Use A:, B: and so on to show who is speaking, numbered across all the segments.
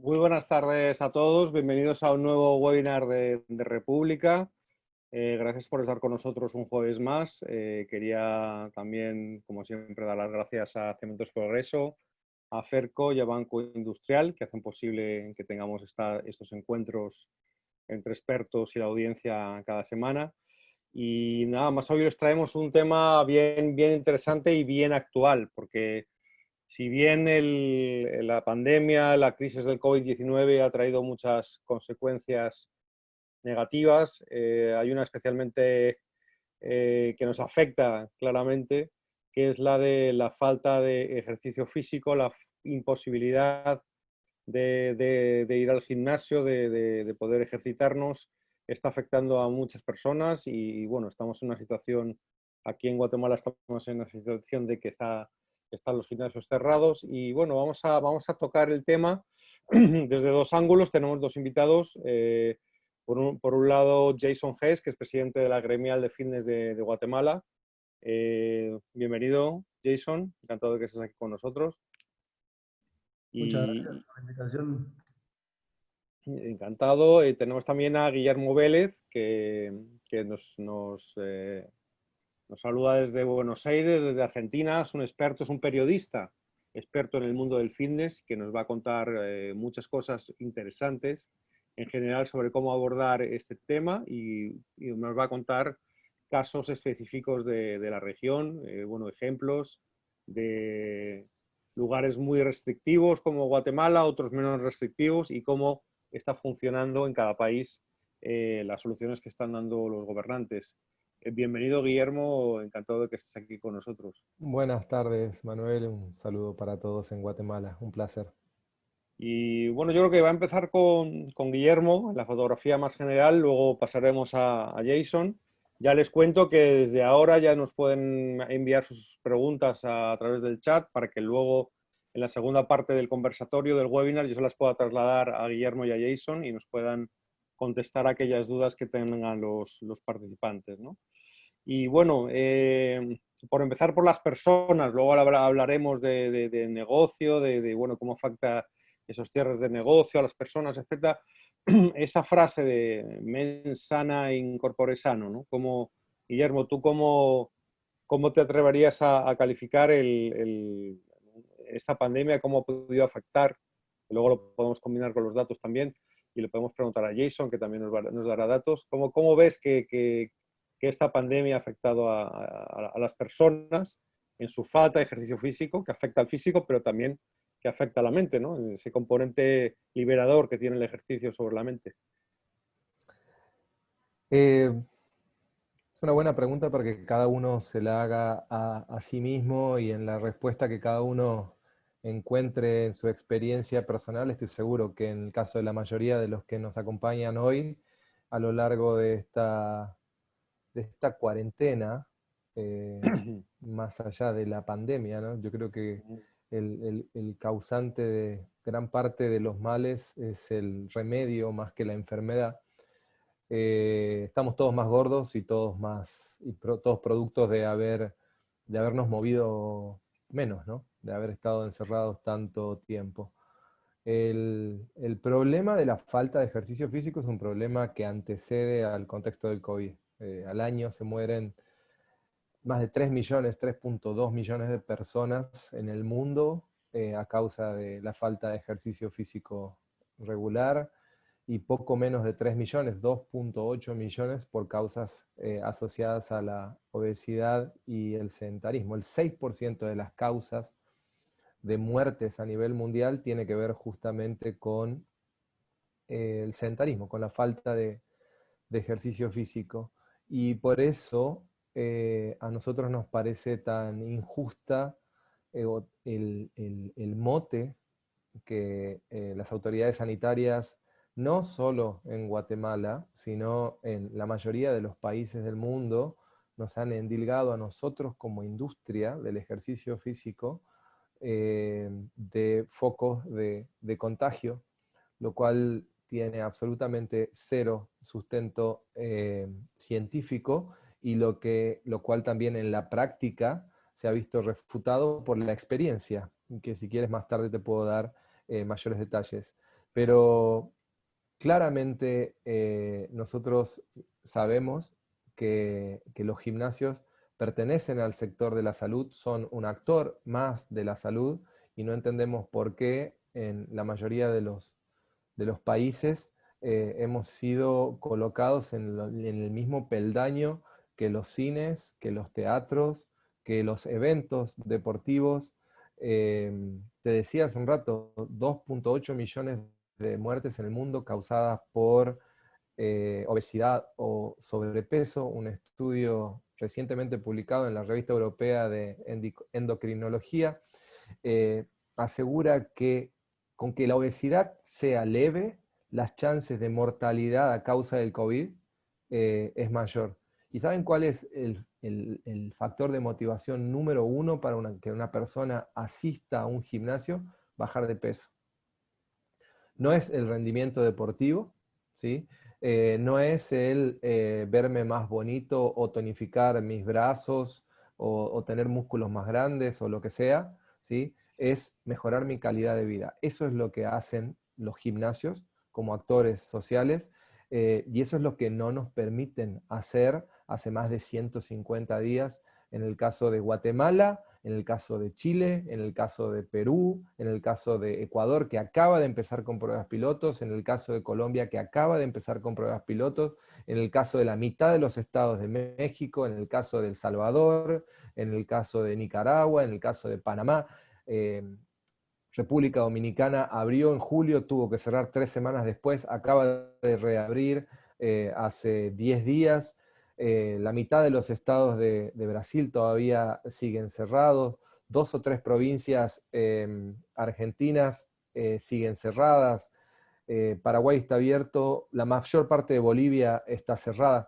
A: Muy buenas tardes a todos, bienvenidos a un nuevo webinar de República. Gracias por estar con nosotros un jueves más. Quería también, como siempre, dar las gracias a Cementos Progreso, a Ferco y a Banco Industrial, que hacen posible que tengamos estos encuentros entre expertos y la audiencia cada semana. Y nada más, hoy os traemos un tema bien interesante y bien actual, porque si bien la pandemia, la crisis del COVID-19 ha traído muchas consecuencias negativas, hay una especialmente que nos afecta claramente, que es la de la falta de ejercicio físico, la imposibilidad de ir al gimnasio, de poder ejercitarnos, está afectando a muchas personas y bueno, estamos en una situación, aquí en Guatemala estamos en una situación de que están los gimnasios cerrados y bueno, vamos a tocar el tema desde dos ángulos. Tenemos dos invitados. Por un lado, Jason Hess, que es presidente de la Gremial de Fitness de Guatemala. Bienvenido, Jason. Encantado de que estés aquí con nosotros.
B: Muchas gracias por la invitación.
A: Encantado. Tenemos también a Guillermo Vélez, que nos saluda desde Buenos Aires, desde Argentina. Es un experto, es un periodista experto en el mundo del fitness, que nos va a contar muchas cosas interesantes en general sobre cómo abordar este tema y nos va a contar casos específicos de la región, bueno, ejemplos de lugares muy restrictivos como Guatemala, otros menos restrictivos y cómo está funcionando en cada país las soluciones que están dando los gobernantes. Bienvenido, Guillermo, encantado de que estés aquí con nosotros.
C: Buenas tardes, Manuel. Un saludo para todos en Guatemala. Un placer.
A: Y bueno, yo creo que va a empezar con Guillermo, en la fotografía más general, luego pasaremos a Jason. Ya les cuento que desde ahora ya nos pueden enviar sus preguntas a través del chat para que luego en la segunda parte del conversatorio del webinar yo se las pueda trasladar a Guillermo y a Jason y nos puedan contestar aquellas dudas que tengan los participantes, ¿no? Y bueno, por empezar por las personas, luego hablaremos de negocio, bueno, cómo afecta esos cierres de negocio a las personas, etcétera. Esa frase de mens sana in corpore sano, ¿no? Como, Guillermo, ¿tú cómo te atreverías a calificar esta pandemia, cómo ha podido afectar? Luego lo podemos combinar con los datos también y le podemos preguntar a Jason, que también nos dará datos. ¿Cómo ves que esta pandemia ha afectado a las personas en su falta de ejercicio físico, que afecta al físico, pero también que afecta a la mente, ¿no? Ese componente liberador que tiene el ejercicio sobre la mente?
C: Es una buena pregunta para que cada uno se la haga a sí mismo y en la respuesta que cada uno encuentre en su experiencia personal, estoy seguro que en el caso de la mayoría de los que nos acompañan hoy, a lo largo de esta cuarentena, más allá de la pandemia, ¿no? Yo creo que el causante de gran parte de los males es el remedio más que la enfermedad. Estamos todos más gordos y todos todos productos de habernos movido menos, ¿no? De haber estado encerrados tanto tiempo. El problema de la falta de ejercicio físico es un problema que antecede al contexto del COVID. Al año se mueren más de 3 millones, 3.2 millones de personas en el mundo a causa de la falta de ejercicio físico regular y poco menos de 3 millones, 2.8 millones por causas asociadas a la obesidad y el sedentarismo. El 6% de las causas de muertes a nivel mundial tiene que ver justamente con el sedentarismo, con la falta de ejercicio físico. Y por eso a nosotros nos parece tan injusta el mote que las autoridades sanitarias, no solo en Guatemala, sino en la mayoría de los países del mundo, nos han endilgado a nosotros como industria del ejercicio físico de focos de contagio, lo cual tiene absolutamente cero sustento científico y lo cual también en la práctica se ha visto refutado por la experiencia, que si quieres más tarde te puedo dar mayores detalles. Pero claramente nosotros sabemos que los gimnasios pertenecen al sector de la salud, son un actor más de la salud y no entendemos por qué en la mayoría de los países hemos sido colocados en el mismo peldaño que los cines, que los teatros, que los eventos deportivos. Te decía hace un rato, 2.8 millones de muertes en el mundo causadas por obesidad o sobrepeso. Un estudio recientemente publicado en la Revista Europea de Endocrinología asegura que con que la obesidad sea leve, las chances de mortalidad a causa del COVID es mayor. ¿Y saben cuál es el factor de motivación número uno para que una persona asista a un gimnasio? Bajar de peso. No es el rendimiento deportivo, ¿sí? No es el verme más bonito o tonificar mis brazos o tener músculos más grandes o lo que sea, ¿sí? Es mejorar mi calidad de vida. Eso es lo que hacen los gimnasios como actores sociales y eso es lo que no nos permiten hacer hace más de 150 días en el caso de Guatemala, en el caso de Chile, en el caso de Perú, en el caso de Ecuador, que acaba de empezar con pruebas pilotos, en el caso de Colombia, que acaba de empezar con pruebas pilotos, en el caso de la mitad de los estados de México, en el caso de El Salvador, en el caso de Nicaragua, en el caso de Panamá. República Dominicana abrió en julio, tuvo que cerrar 3 semanas después, acaba de reabrir hace 10 días. La mitad de los estados de Brasil todavía siguen cerrados, 2 o 3 provincias argentinas siguen cerradas, Paraguay está abierto, la mayor parte de Bolivia está cerrada.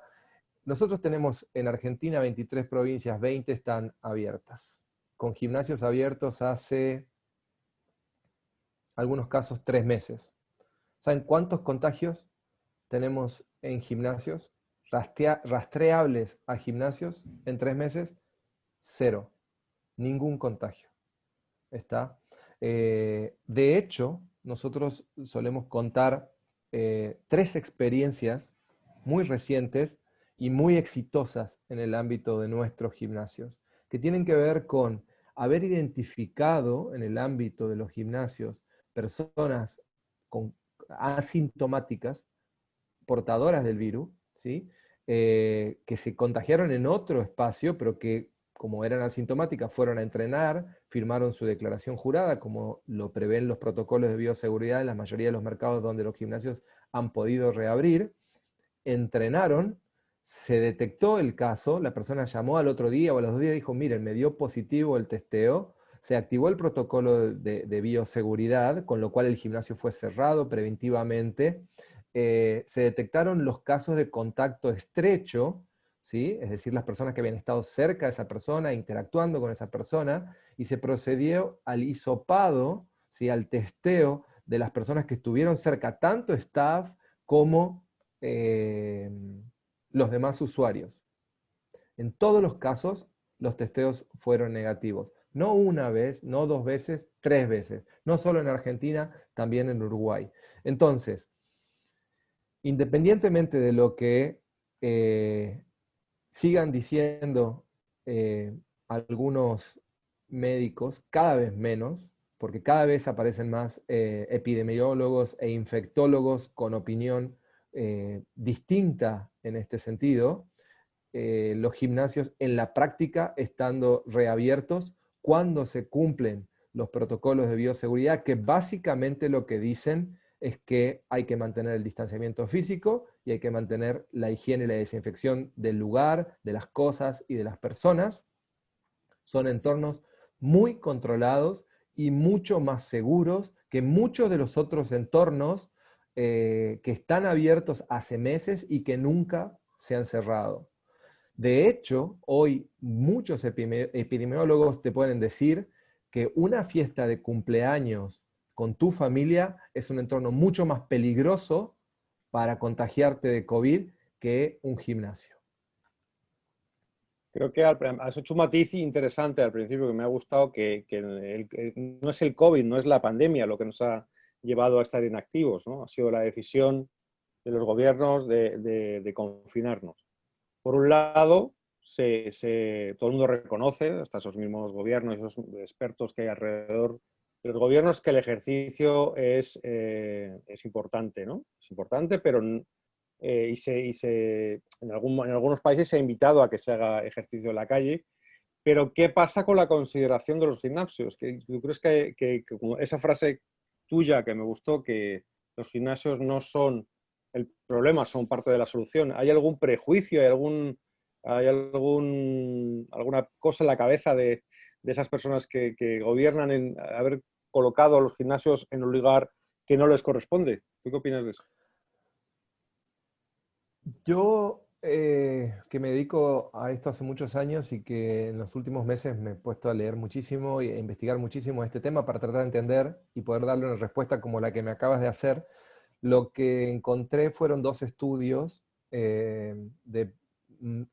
C: Nosotros tenemos en Argentina 23 provincias, 20 están abiertas, con gimnasios abiertos hace algunos casos 3 meses. ¿Saben cuántos contagios tenemos en gimnasios? Rastreables a gimnasios en 3 meses, 0. Ningún contagio. ¿Está? De hecho, nosotros solemos contar 3 experiencias muy recientes y muy exitosas en el ámbito de nuestros gimnasios, que tienen que ver con haber identificado en el ámbito de los gimnasios personas asintomáticas, portadoras del virus, ¿sí? Que se contagiaron en otro espacio, pero que como eran asintomáticas fueron a entrenar, firmaron su declaración jurada, como lo prevén los protocolos de bioseguridad en la mayoría de los mercados donde los gimnasios han podido reabrir, entrenaron, se detectó el caso, la persona llamó al otro día o a los 2 días y dijo, miren, me dio positivo el testeo, se activó el protocolo de bioseguridad, con lo cual el gimnasio fue cerrado preventivamente, se detectaron los casos de contacto estrecho, ¿sí? Es decir, las personas que habían estado cerca de esa persona, interactuando con esa persona, y se procedió al hisopado, ¿sí? Al testeo de las personas que estuvieron cerca, tanto staff como los demás usuarios. En todos los casos, los testeos fueron negativos. No una vez, no 2 veces, 3 veces. No solo en Argentina, también en Uruguay. Entonces, independientemente de lo que sigan diciendo algunos médicos, cada vez menos, porque cada vez aparecen más epidemiólogos e infectólogos con opinión distinta en este sentido, los gimnasios en la práctica estando reabiertos cuando se cumplen los protocolos de bioseguridad, que básicamente lo que dicen es que hay que mantener el distanciamiento físico y hay que mantener la higiene y la desinfección del lugar, de las cosas y de las personas. Son entornos muy controlados y mucho más seguros que muchos de los otros entornos que están abiertos hace meses y que nunca se han cerrado. De hecho, hoy muchos epidemiólogos te pueden decir que una fiesta de cumpleaños con tu familia es un entorno mucho más peligroso para contagiarte de COVID que un gimnasio.
A: Creo que has hecho un matiz interesante al principio que me ha gustado, que no es el COVID, no es la pandemia lo que nos ha llevado a estar inactivos, ¿no? Ha sido la decisión de los gobiernos de confinarnos. Por un lado, todo el mundo reconoce, hasta esos mismos gobiernos, esos expertos que hay alrededor de los gobiernos, que el ejercicio es importante, ¿no? Es importante, pero en algunos países se ha invitado a que se haga ejercicio en la calle. Pero ¿qué pasa con la consideración de los gimnasios? ¿Tú crees que como esa frase tuya que me gustó, que los gimnasios no son el problema, son parte de la solución? ¿Hay algún prejuicio, alguna cosa en la cabeza de esas personas que gobiernan en haber colocado a los gimnasios en un lugar que no les corresponde? ¿Tú qué opinas de eso?
C: Yo, que me dedico a esto hace muchos años y que en los últimos meses me he puesto a leer muchísimo y a investigar muchísimo este tema para tratar de entender y poder darle una respuesta como la que me acabas de hacer, lo que encontré fueron dos estudios de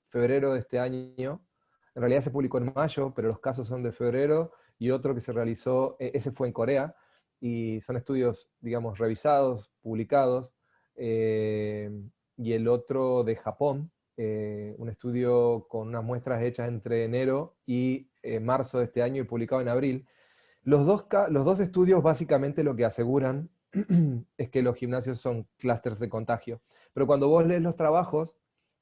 C: febrero de este año. En realidad se publicó en mayo, pero los casos son de febrero, y otro que se realizó, ese fue en Corea, y son estudios, digamos, revisados, publicados, y el otro de Japón, un estudio con unas muestras hechas entre enero y marzo de este año y publicado en abril. Los dos estudios básicamente lo que aseguran es que los gimnasios son clústeres de contagio. Pero cuando vos lees los trabajos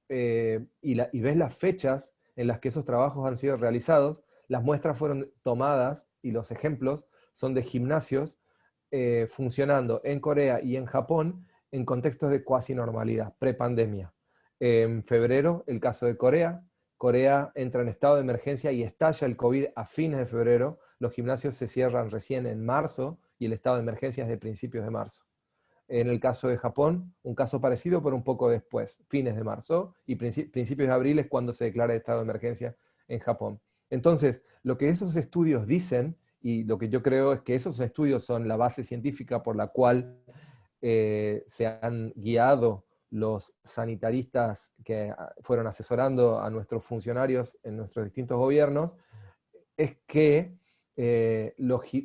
C: y ves las fechas en las que esos trabajos han sido realizados, las muestras fueron tomadas y los ejemplos son de gimnasios funcionando en Corea y en Japón en contextos de cuasi normalidad, prepandemia. En febrero, el caso de Corea. Corea entra en estado de emergencia y estalla el COVID a fines de febrero. Los gimnasios se cierran recién en marzo y el estado de emergencia es de principios de marzo. En el caso de Japón, un caso parecido, pero un poco después, fines de marzo y principios de abril es cuando se declara el estado de emergencia en Japón. Entonces, lo que esos estudios dicen, y lo que yo creo es que esos estudios son la base científica por la cual se han guiado los sanitaristas que fueron asesorando a nuestros funcionarios en nuestros distintos gobiernos, es que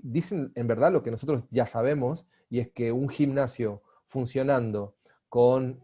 C: dicen en verdad lo que nosotros ya sabemos, y es que un gimnasio funcionando con,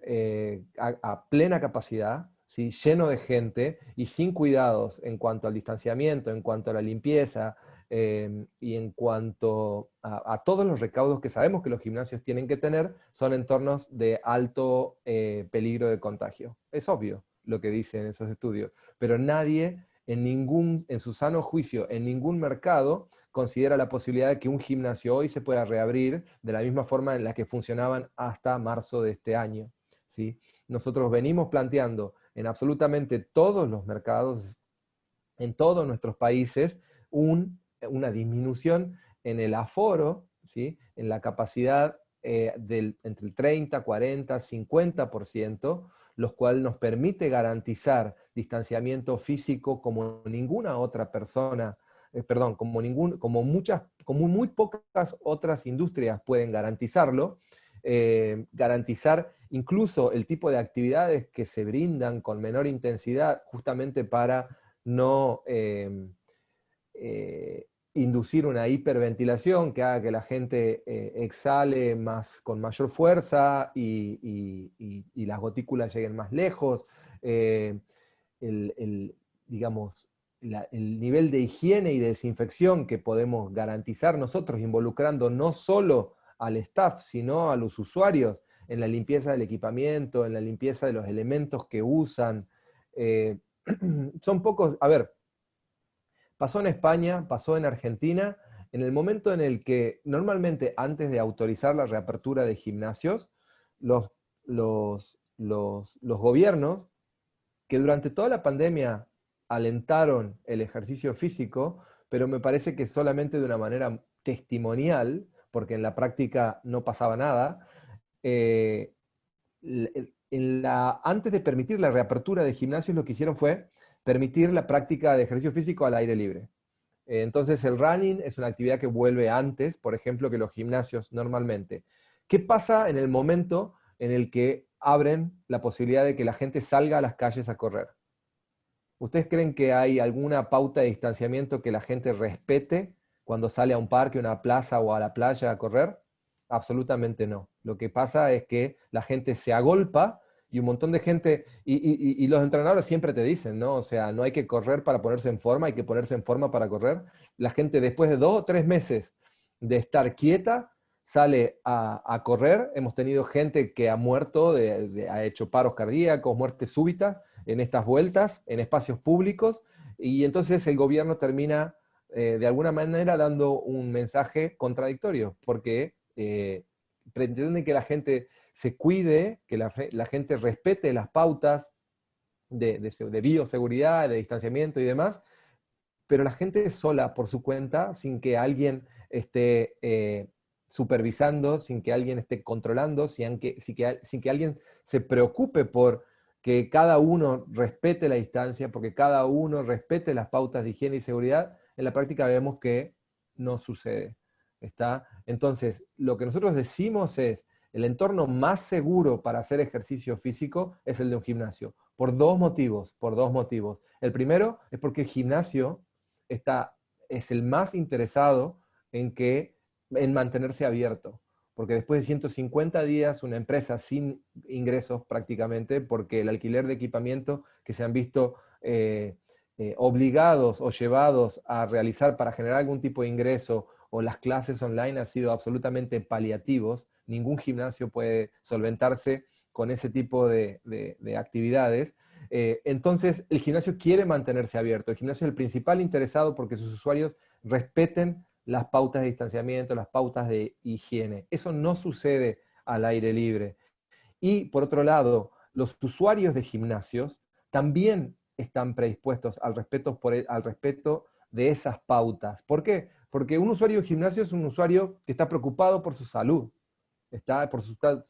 C: a plena capacidad, ¿sí? Lleno de gente y sin cuidados en cuanto al distanciamiento, en cuanto a la limpieza, y en cuanto a todos los recaudos que sabemos que los gimnasios tienen que tener, son entornos de alto peligro de contagio. Es obvio lo que dicen esos estudios, pero nadie en su sano juicio, en ningún mercado, considera la posibilidad de que un gimnasio hoy se pueda reabrir de la misma forma en la que funcionaban hasta marzo de este año, ¿sí? Nosotros venimos planteando en absolutamente todos los mercados, en todos nuestros países, una disminución en el aforo, ¿sí? En la capacidad entre el 30, 40, 50%, lo cual nos permite garantizar distanciamiento físico como ninguna otra persona, perdón, como muy pocas otras industrias pueden garantizarlo, garantizar incluso el tipo de actividades que se brindan con menor intensidad justamente para no inducir una hiperventilación que haga que la gente exhale con mayor fuerza y las gotículas lleguen más lejos. Digamos, el nivel de higiene y de desinfección que podemos garantizar nosotros, involucrando no solo al staff, sino a los usuarios en la limpieza del equipamiento, en la limpieza de los elementos que usan. Son pocos, a ver, pasó en España, pasó en Argentina, en el momento en el que normalmente antes de autorizar la reapertura de gimnasios, los, los gobiernos que durante toda la pandemia alentaron el ejercicio físico, pero me parece que solamente de una manera testimonial, porque en la práctica no pasaba nada, antes de permitir la reapertura de gimnasios, lo que hicieron fue permitir la práctica de ejercicio físico al aire libre. Entonces el running es una actividad que vuelve antes, por ejemplo, que los gimnasios normalmente. ¿Qué pasa en el momento en el que abren la posibilidad de que la gente salga a las calles a correr? ¿Ustedes creen que hay alguna pauta de distanciamiento que la gente respete cuando sale a un parque, a una plaza o a la playa a correr? Absolutamente no. Lo que pasa es que la gente se agolpa y un montón de gente, y los entrenadores siempre te dicen, ¿no? O sea, no hay que correr para ponerse en forma, hay que ponerse en forma para correr. La gente después de 2 o 3 meses de estar quieta, sale a correr. Hemos tenido gente que ha muerto, ha hecho paros cardíacos, muertes súbitas en estas vueltas, en espacios públicos, y entonces el gobierno termina de alguna manera dando un mensaje contradictorio, porque pretende que la gente se cuide, que la gente respete las pautas de bioseguridad, de distanciamiento y demás, pero la gente sola por su cuenta, sin que alguien esté supervisando, sin que alguien esté controlando, sin que alguien se preocupe por que cada uno respete la distancia, porque cada uno respete las pautas de higiene y seguridad, en la práctica vemos que no sucede. ¿Está? Entonces, lo que nosotros decimos es, el entorno más seguro para hacer ejercicio físico es el de un gimnasio, por dos motivos, por dos motivos. El primero es porque el gimnasio es el más interesado en mantenerse abierto, porque después de 150 días una empresa sin ingresos prácticamente, porque el alquiler de equipamiento que se han visto obligados o llevados a realizar para generar algún tipo de ingreso, o las clases online han sido absolutamente paliativos. Ningún gimnasio puede solventarse con ese tipo de actividades. Entonces, el gimnasio quiere mantenerse abierto. El gimnasio es el principal interesado porque sus usuarios respeten las pautas de distanciamiento, las pautas de higiene. Eso no sucede al aire libre. Y por otro lado, los usuarios de gimnasios también están predispuestos al respeto de esas pautas. ¿Por qué? Porque un usuario de gimnasio es un usuario que está preocupado por su salud. Está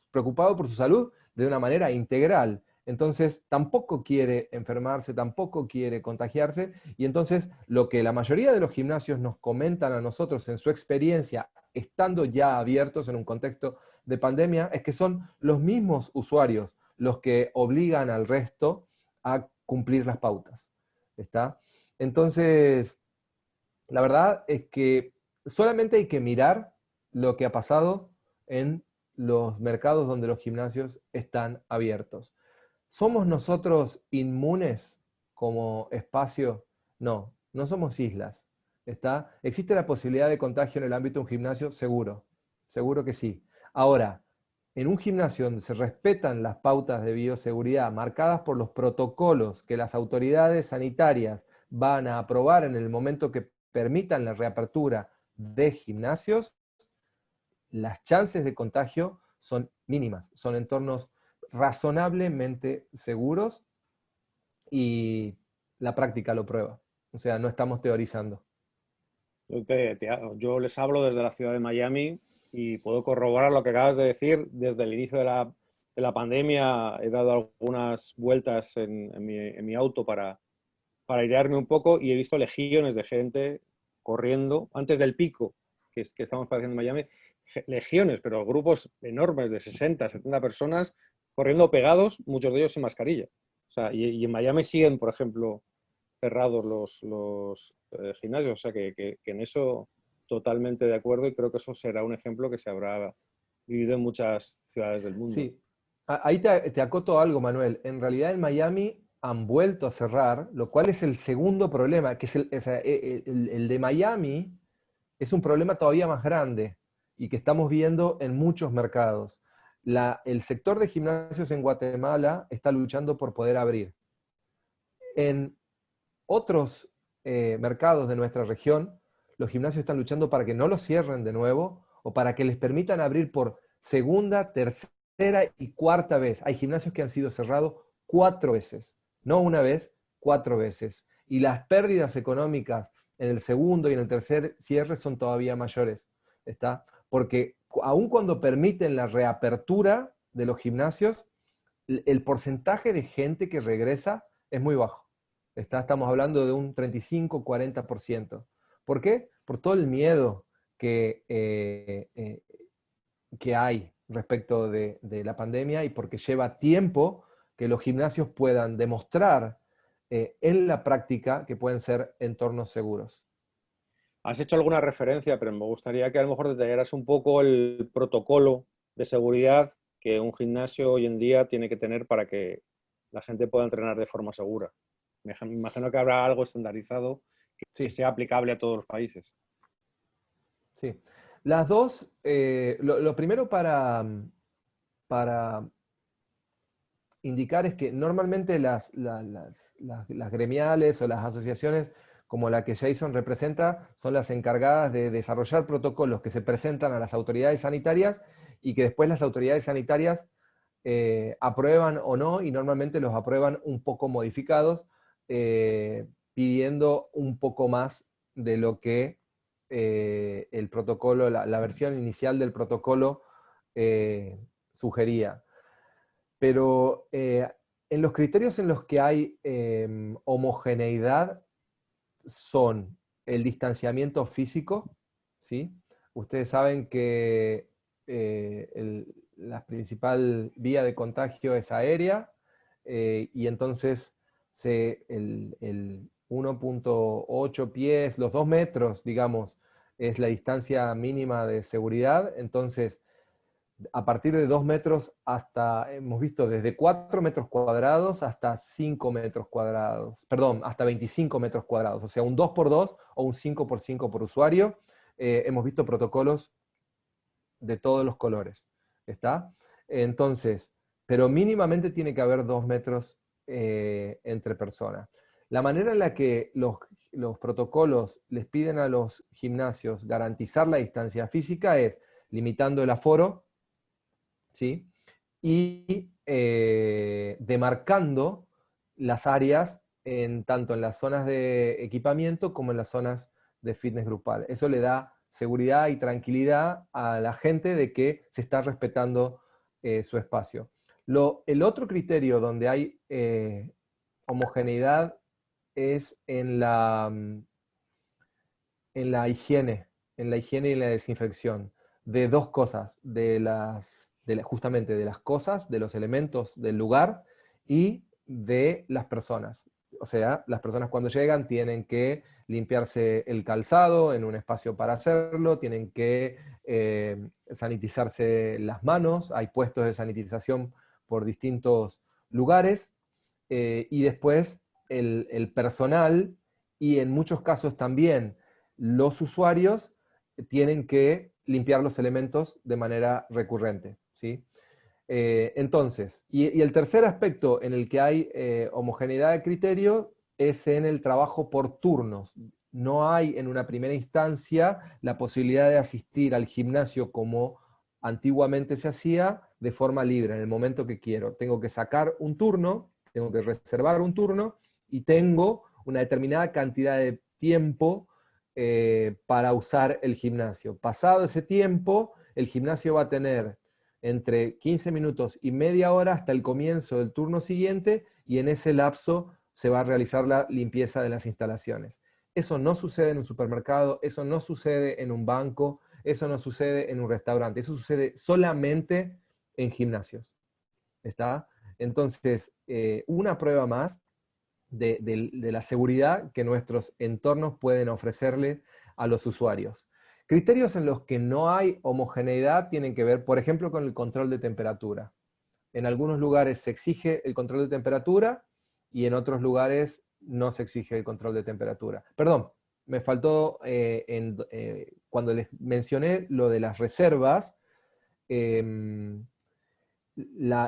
C: preocupado por su salud de una manera integral. Entonces, tampoco quiere enfermarse, tampoco quiere contagiarse. Y entonces, lo que la mayoría de los gimnasios nos comentan a nosotros en su experiencia, estando ya abiertos en un contexto de pandemia, es que son los mismos usuarios los que obligan al resto a cumplir las pautas. ¿Está? Entonces, la verdad es que solamente hay que mirar lo que ha pasado en los mercados donde los gimnasios están abiertos. ¿Somos nosotros inmunes como espacio? No, no somos islas. ¿Está? ¿Existe la posibilidad de contagio en el ámbito de un gimnasio? Seguro, seguro que sí. Ahora, en un gimnasio donde se respetan las pautas de bioseguridad marcadas por los protocolos que las autoridades sanitarias van a aprobar en el momento que permitan la reapertura de gimnasios, las chances de contagio son mínimas, son entornos razonablemente seguros y la práctica lo prueba. O sea, no estamos teorizando.
A: Yo les hablo desde la ciudad de Miami y puedo corroborar lo que acabas de decir. Desde el inicio de la pandemia he dado algunas vueltas en mi auto para airearme un poco y he visto legiones de gente corriendo antes del pico que estamos padeciendo en Miami. Legiones, pero grupos enormes de 60, 70 personas corriendo pegados, muchos de ellos sin mascarilla. O sea, y en Miami siguen, por ejemplo, cerrados los gimnasios. O sea, que en eso totalmente de acuerdo y creo que eso será un ejemplo que se habrá vivido en muchas ciudades del mundo.
C: Sí, ahí te acoto algo, Manuel. En realidad en Miami han vuelto a cerrar, lo cual es el segundo problema, que es el de Miami es un problema todavía más grande y que estamos viendo en muchos mercados. El sector de gimnasios en Guatemala está luchando por poder abrir. En otros mercados de nuestra región, los gimnasios están luchando para que no los cierren de nuevo o para que les permitan abrir por segunda, tercera y cuarta vez. Hay gimnasios que han sido cerrados 4 veces, no una vez, 4 veces. Y las pérdidas económicas en el segundo y en el tercer cierre son todavía mayores. ¿Está? Porque aun cuando permiten la reapertura de los gimnasios, el porcentaje de gente que regresa es muy bajo. Estamos hablando de un 35-40%. ¿Por qué? Por todo el miedo que hay respecto de la pandemia y porque lleva tiempo que los gimnasios puedan demostrar en la práctica que pueden ser entornos seguros.
A: Has hecho alguna referencia, pero me gustaría que a lo mejor detallaras un poco el protocolo de seguridad que un gimnasio hoy en día tiene que tener para que la gente pueda entrenar de forma segura. Me imagino que habrá algo estandarizado que
C: Sí,
A: sea aplicable a todos los países.
C: sí. Las dos, lo primero para indicar es que normalmente las gremiales o las asociaciones como la que Jason representa son las encargadas de desarrollar protocolos que se presentan a las autoridades sanitarias y que después las autoridades sanitarias aprueban o no, y normalmente los aprueban un poco modificados, pidiendo un poco más de lo que el protocolo, la versión inicial del protocolo sugería. Pero en los criterios en los que hay homogeneidad son el distanciamiento físico, ¿sí? Ustedes saben que la principal vía de contagio es aérea, y entonces el 1.8 pies, los 2 metros, digamos, es la distancia mínima de seguridad. Entonces, a partir de 2 metros hasta, hemos visto desde 4 metros cuadrados hasta 5 metros cuadrados, perdón, hasta 25 metros cuadrados, o sea, un 2x2 o un 5x5 por usuario. Hemos visto protocolos de todos los colores, ¿está? Entonces, pero mínimamente tiene que haber 2 metros entre personas. La manera en la que los protocolos les piden a los gimnasios garantizar la distancia física es limitando el aforo, ¿sí? Y demarcando las áreas tanto en las zonas de equipamiento como en las zonas de fitness grupal. Eso le da seguridad y tranquilidad a la gente de que se está respetando su espacio. El otro criterio donde hay homogeneidad es en la higiene y en la desinfección de dos cosas, justamente de las cosas, de los elementos del lugar y de las personas. O sea, las personas cuando llegan tienen que limpiarse el calzado en un espacio para hacerlo, tienen que sanitizarse las manos, hay puestos de sanitización por distintos lugares, y después el personal y en muchos casos también los usuarios tienen que limpiar los elementos de manera recurrente, ¿sí? Entonces, y el tercer aspecto en el que hay homogeneidad de criterio es en el trabajo por turnos. No hay en una primera instancia la posibilidad de asistir al gimnasio como antiguamente se hacía de forma libre, en el momento que quiero. Tengo que sacar un turno, tengo que reservar un turno y tengo una determinada cantidad de tiempo para usar el gimnasio. Pasado ese tiempo, el gimnasio va a tener entre 15 minutos y media hora hasta el comienzo del turno siguiente, y en ese lapso se va a realizar la limpieza de las instalaciones. Eso no sucede en un supermercado, eso no sucede en un banco, eso no sucede en un restaurante, eso sucede solamente en gimnasios. ¿Está? Entonces, una prueba más de la seguridad que nuestros entornos pueden ofrecerle a los usuarios. Criterios en los que no hay homogeneidad tienen que ver, por ejemplo, con el control de temperatura. En algunos lugares se exige el control de temperatura y en otros lugares no se exige el control de temperatura. Perdón, me faltó cuando les mencioné lo de las reservas, la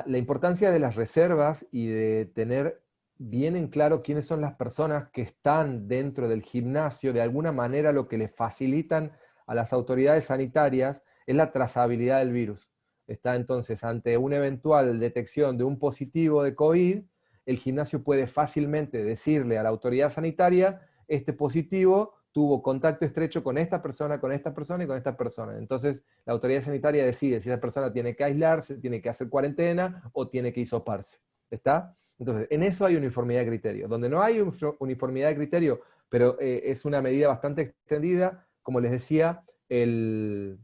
C: importancia de las reservas y de tener bien en claro quiénes son las personas que están dentro del gimnasio, de alguna manera lo que le facilitan a las autoridades sanitarias es la trazabilidad del virus. Está entonces ante una eventual detección de un positivo de COVID, el gimnasio puede fácilmente decirle a la autoridad sanitaria: este positivo tuvo contacto estrecho con esta persona y con esta persona. Entonces, la autoridad sanitaria decide si esa persona tiene que aislarse, tiene que hacer cuarentena o tiene que hisoparse. ¿Está? Entonces, en eso hay uniformidad de criterio. Donde no hay uniformidad de criterio, pero es una medida bastante extendida, como les decía, el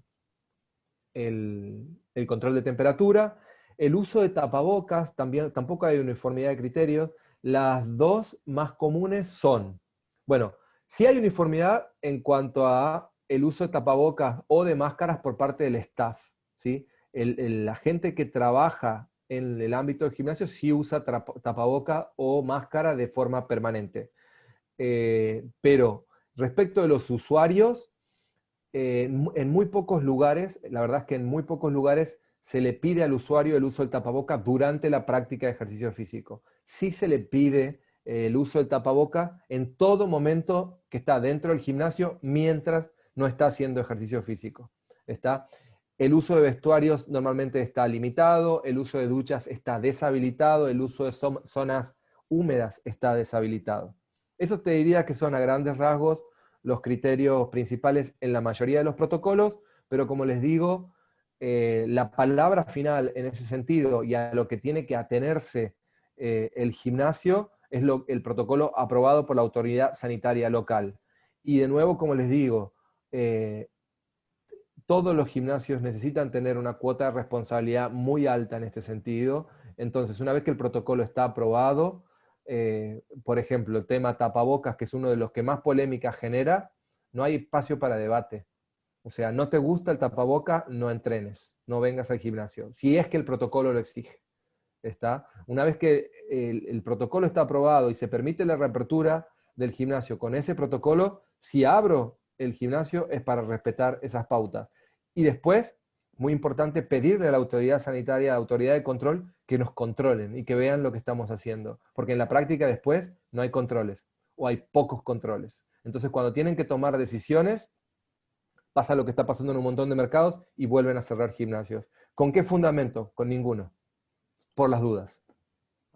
C: control de temperatura. El uso de tapabocas, tampoco hay uniformidad de criterios. Las dos más comunes son, bueno, Sí hay uniformidad en cuanto a el uso de tapabocas o de máscaras por parte del staff, ¿sí? La gente que trabaja en el ámbito del gimnasio sí usa tapaboca o máscara de forma permanente. Pero respecto de los usuarios, en muy pocos lugares, la verdad es que en muy pocos lugares se le pide al usuario el uso del tapaboca durante la práctica de ejercicio físico. Sí se le pide el uso del tapaboca en todo momento que está dentro del gimnasio mientras no está haciendo ejercicio físico. ¿Está? El uso de vestuarios normalmente está limitado, el uso de duchas está deshabilitado, el uso de zonas húmedas está deshabilitado. Eso te diría que son a grandes rasgos los criterios principales en la mayoría de los protocolos, pero como les digo, la palabra final en ese sentido y a lo que tiene que atenerse el gimnasio es el protocolo aprobado por la autoridad sanitaria local. Y de nuevo, como les digo, todos los gimnasios necesitan tener una cuota de responsabilidad muy alta en este sentido. Entonces, una vez que el protocolo está aprobado, por ejemplo, el tema tapabocas, que es uno de los que más polémica genera, no hay espacio para debate. O sea, no te gusta el tapaboca, no entrenes, no vengas al gimnasio, si es que el protocolo lo exige. ¿Está? Una vez que el protocolo está aprobado y se permite la reapertura del gimnasio con ese protocolo, si abro el gimnasio es para respetar esas pautas. Y después, muy importante, pedirle a la autoridad sanitaria, a la autoridad de control, que nos controlen y que vean lo que estamos haciendo. Porque en la práctica después no hay controles o hay pocos controles. Entonces, cuando tienen que tomar decisiones, pasa lo que está pasando en un montón de mercados y vuelven a cerrar gimnasios. ¿Con qué fundamento? Con ninguno. Por las dudas.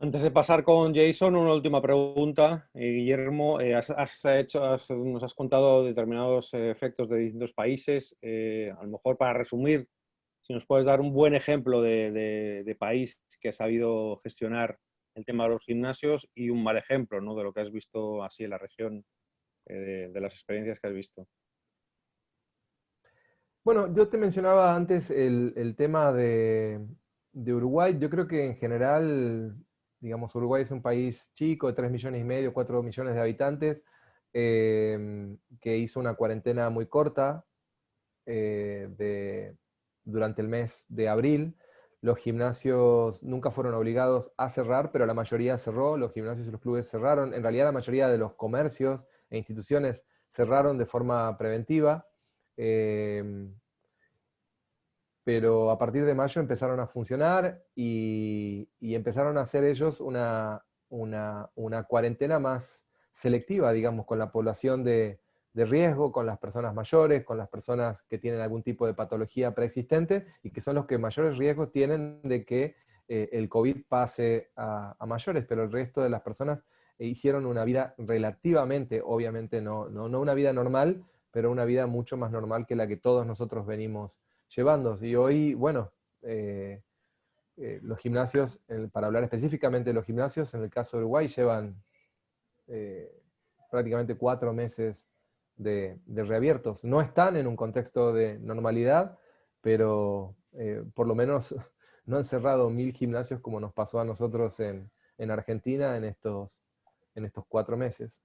A: Antes de pasar con Jason, una última pregunta. Guillermo, nos has contado determinados efectos de distintos países. A lo mejor para resumir, si nos puedes dar un buen ejemplo de país que ha sabido gestionar el tema de los gimnasios y un mal ejemplo, ¿no?, de lo que has visto así en la región, de las experiencias que has visto.
C: Bueno, yo te mencionaba antes el tema de Uruguay. Yo creo que en general, digamos, Uruguay es un país chico de 3,5 millones, 4 millones de habitantes, que hizo una cuarentena muy corta durante el mes de abril. Los gimnasios nunca fueron obligados a cerrar, pero la mayoría cerró, los gimnasios y los clubes cerraron. En realidad la mayoría de los comercios e instituciones cerraron de forma preventiva. Pero a partir de mayo empezaron a funcionar y empezaron a hacer ellos una cuarentena más selectiva, digamos, con la población de riesgo, con las personas mayores, con las personas que tienen algún tipo de patología preexistente y que son los que mayores riesgos tienen de que el COVID pase a mayores, pero el resto de las personas hicieron una vida relativamente, obviamente no una vida normal, pero una vida mucho más normal que la que todos nosotros venimos llevando. Y hoy, bueno, los gimnasios, para hablar específicamente de los gimnasios, en el caso de Uruguay, llevan prácticamente 4 meses de reabiertos. No están en un contexto de normalidad, pero por lo menos no han cerrado 1.000 gimnasios como nos pasó a nosotros en Argentina en estos 4 meses.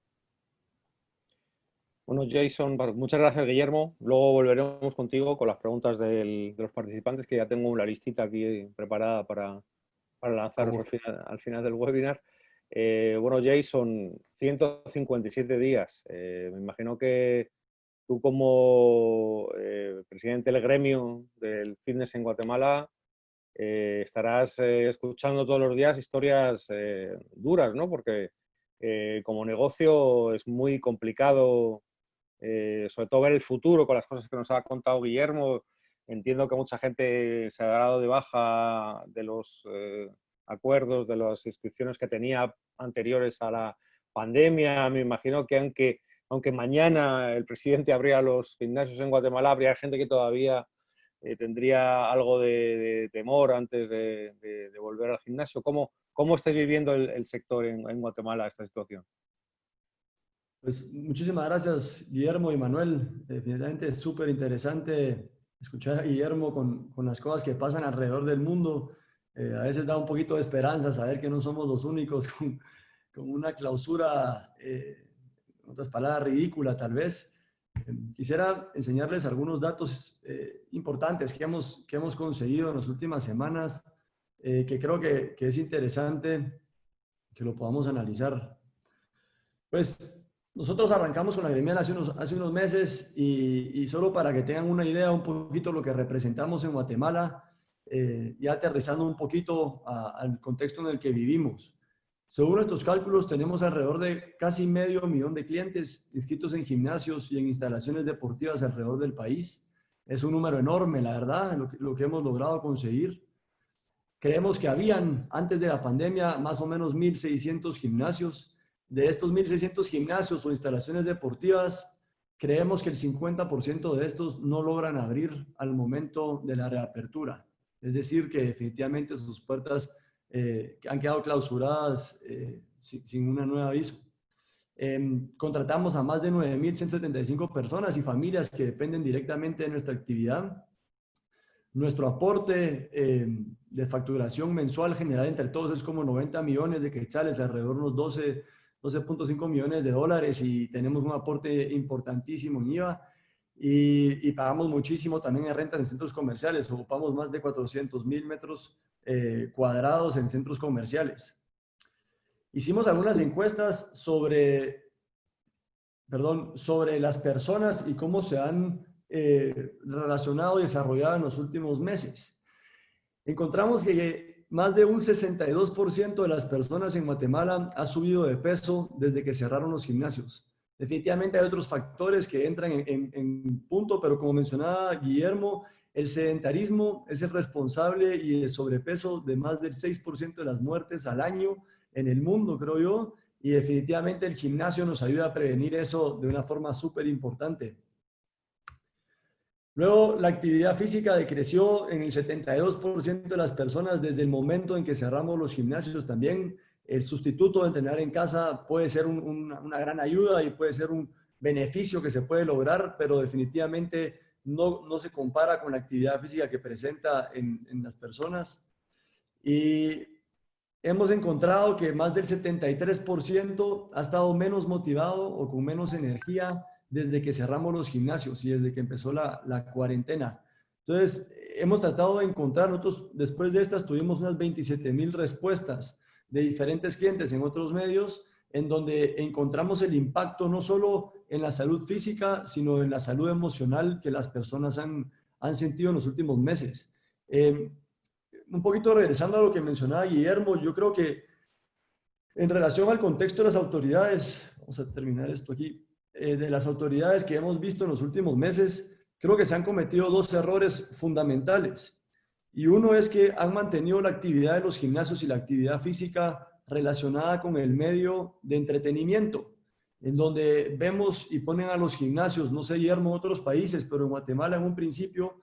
A: Bueno, Jason, muchas gracias, Guillermo. Luego volveremos contigo con las preguntas de los participantes, que ya tengo una listita aquí preparada para lanzaros al final del webinar. Bueno, Jason, 157 días. Me imagino que tú, como presidente del gremio del fitness en Guatemala, estarás escuchando todos los días historias duras, ¿no? Porque como negocio es muy complicado, sobre todo ver el futuro con las cosas que nos ha contado Guillermo. Entiendo que mucha gente se ha dado de baja de los acuerdos, de las inscripciones que tenía anteriores a la pandemia. Me imagino que aunque mañana el presidente abría los gimnasios en Guatemala, habría gente que todavía tendría algo de temor antes de volver al gimnasio. ¿Cómo estáis viviendo el sector en Guatemala esta situación?
B: Pues muchísimas gracias, Guillermo y Manuel. Definitivamente es súper interesante escuchar a Guillermo con las cosas que pasan alrededor del mundo. A veces da un poquito de esperanza saber que no somos los únicos con una clausura en otras palabras, ridícula tal vez. Quisiera enseñarles algunos datos importantes que hemos conseguido en las últimas semanas, que creo que es interesante que lo podamos analizar. Pues nosotros arrancamos con la gremial hace unos meses y solo para que tengan una idea un poquito lo que representamos en Guatemala, ya aterrizando un poquito al contexto en el que vivimos. Según nuestros cálculos, tenemos alrededor de casi 500,000 de clientes inscritos en gimnasios y en instalaciones deportivas alrededor del país. Es un número enorme, la verdad, lo que hemos logrado conseguir. Creemos que habían, antes de la pandemia, más o menos 1,600 gimnasios. De estos 1,600 gimnasios o instalaciones deportivas, creemos que el 50% de estos no logran abrir al momento de la reapertura. Es decir, que definitivamente sus puertas han quedado clausuradas sin un nuevo aviso. Contratamos a más de 9,175 personas y familias que dependen directamente de nuestra actividad. Nuestro aporte de facturación mensual general entre todos es como 90 millones de quetzales, alrededor de unos 12.5 millones de dólares, y tenemos un aporte importantísimo en IVA y pagamos muchísimo también en rentas en centros comerciales. Ocupamos más de 400,000 metros cuadrados en centros comerciales. Hicimos algunas encuestas sobre las personas y cómo se han relacionado y desarrollado en los últimos meses. Encontramos que más de un 62% de las personas en Guatemala ha subido de peso desde que cerraron los gimnasios. Definitivamente hay otros factores que entran en punto, pero como mencionaba Guillermo, el sedentarismo es el responsable y el sobrepeso de más del 6% de las muertes al año en el mundo, creo yo, y definitivamente el gimnasio nos ayuda a prevenir eso de una forma súper importante. Luego, la actividad física decreció en el 72% de las personas desde el momento en que cerramos los gimnasios también. El sustituto de entrenar en casa puede ser una gran ayuda y puede ser un beneficio que se puede lograr, pero definitivamente no se compara con la actividad física que presenta en las personas. Y hemos encontrado que más del 73% ha estado menos motivado o con menos energía desde que cerramos los gimnasios y desde que empezó la cuarentena. Entonces, hemos tratado de encontrar, nosotros después de estas tuvimos unas 27,000 respuestas de diferentes clientes en otros medios, en donde encontramos el impacto no solo en la salud física, sino en la salud emocional que las personas han sentido en los últimos meses. Un poquito regresando a lo que mencionaba Guillermo, yo creo que en relación al contexto de las autoridades, vamos a terminar esto aquí, de las autoridades que hemos visto en los últimos meses, creo que se han cometido dos errores fundamentales. Y uno es que han mantenido la actividad de los gimnasios y la actividad física relacionada con el medio de entretenimiento, en donde vemos y ponen a los gimnasios, no sé, Guillermo, en otros países, pero en Guatemala en un principio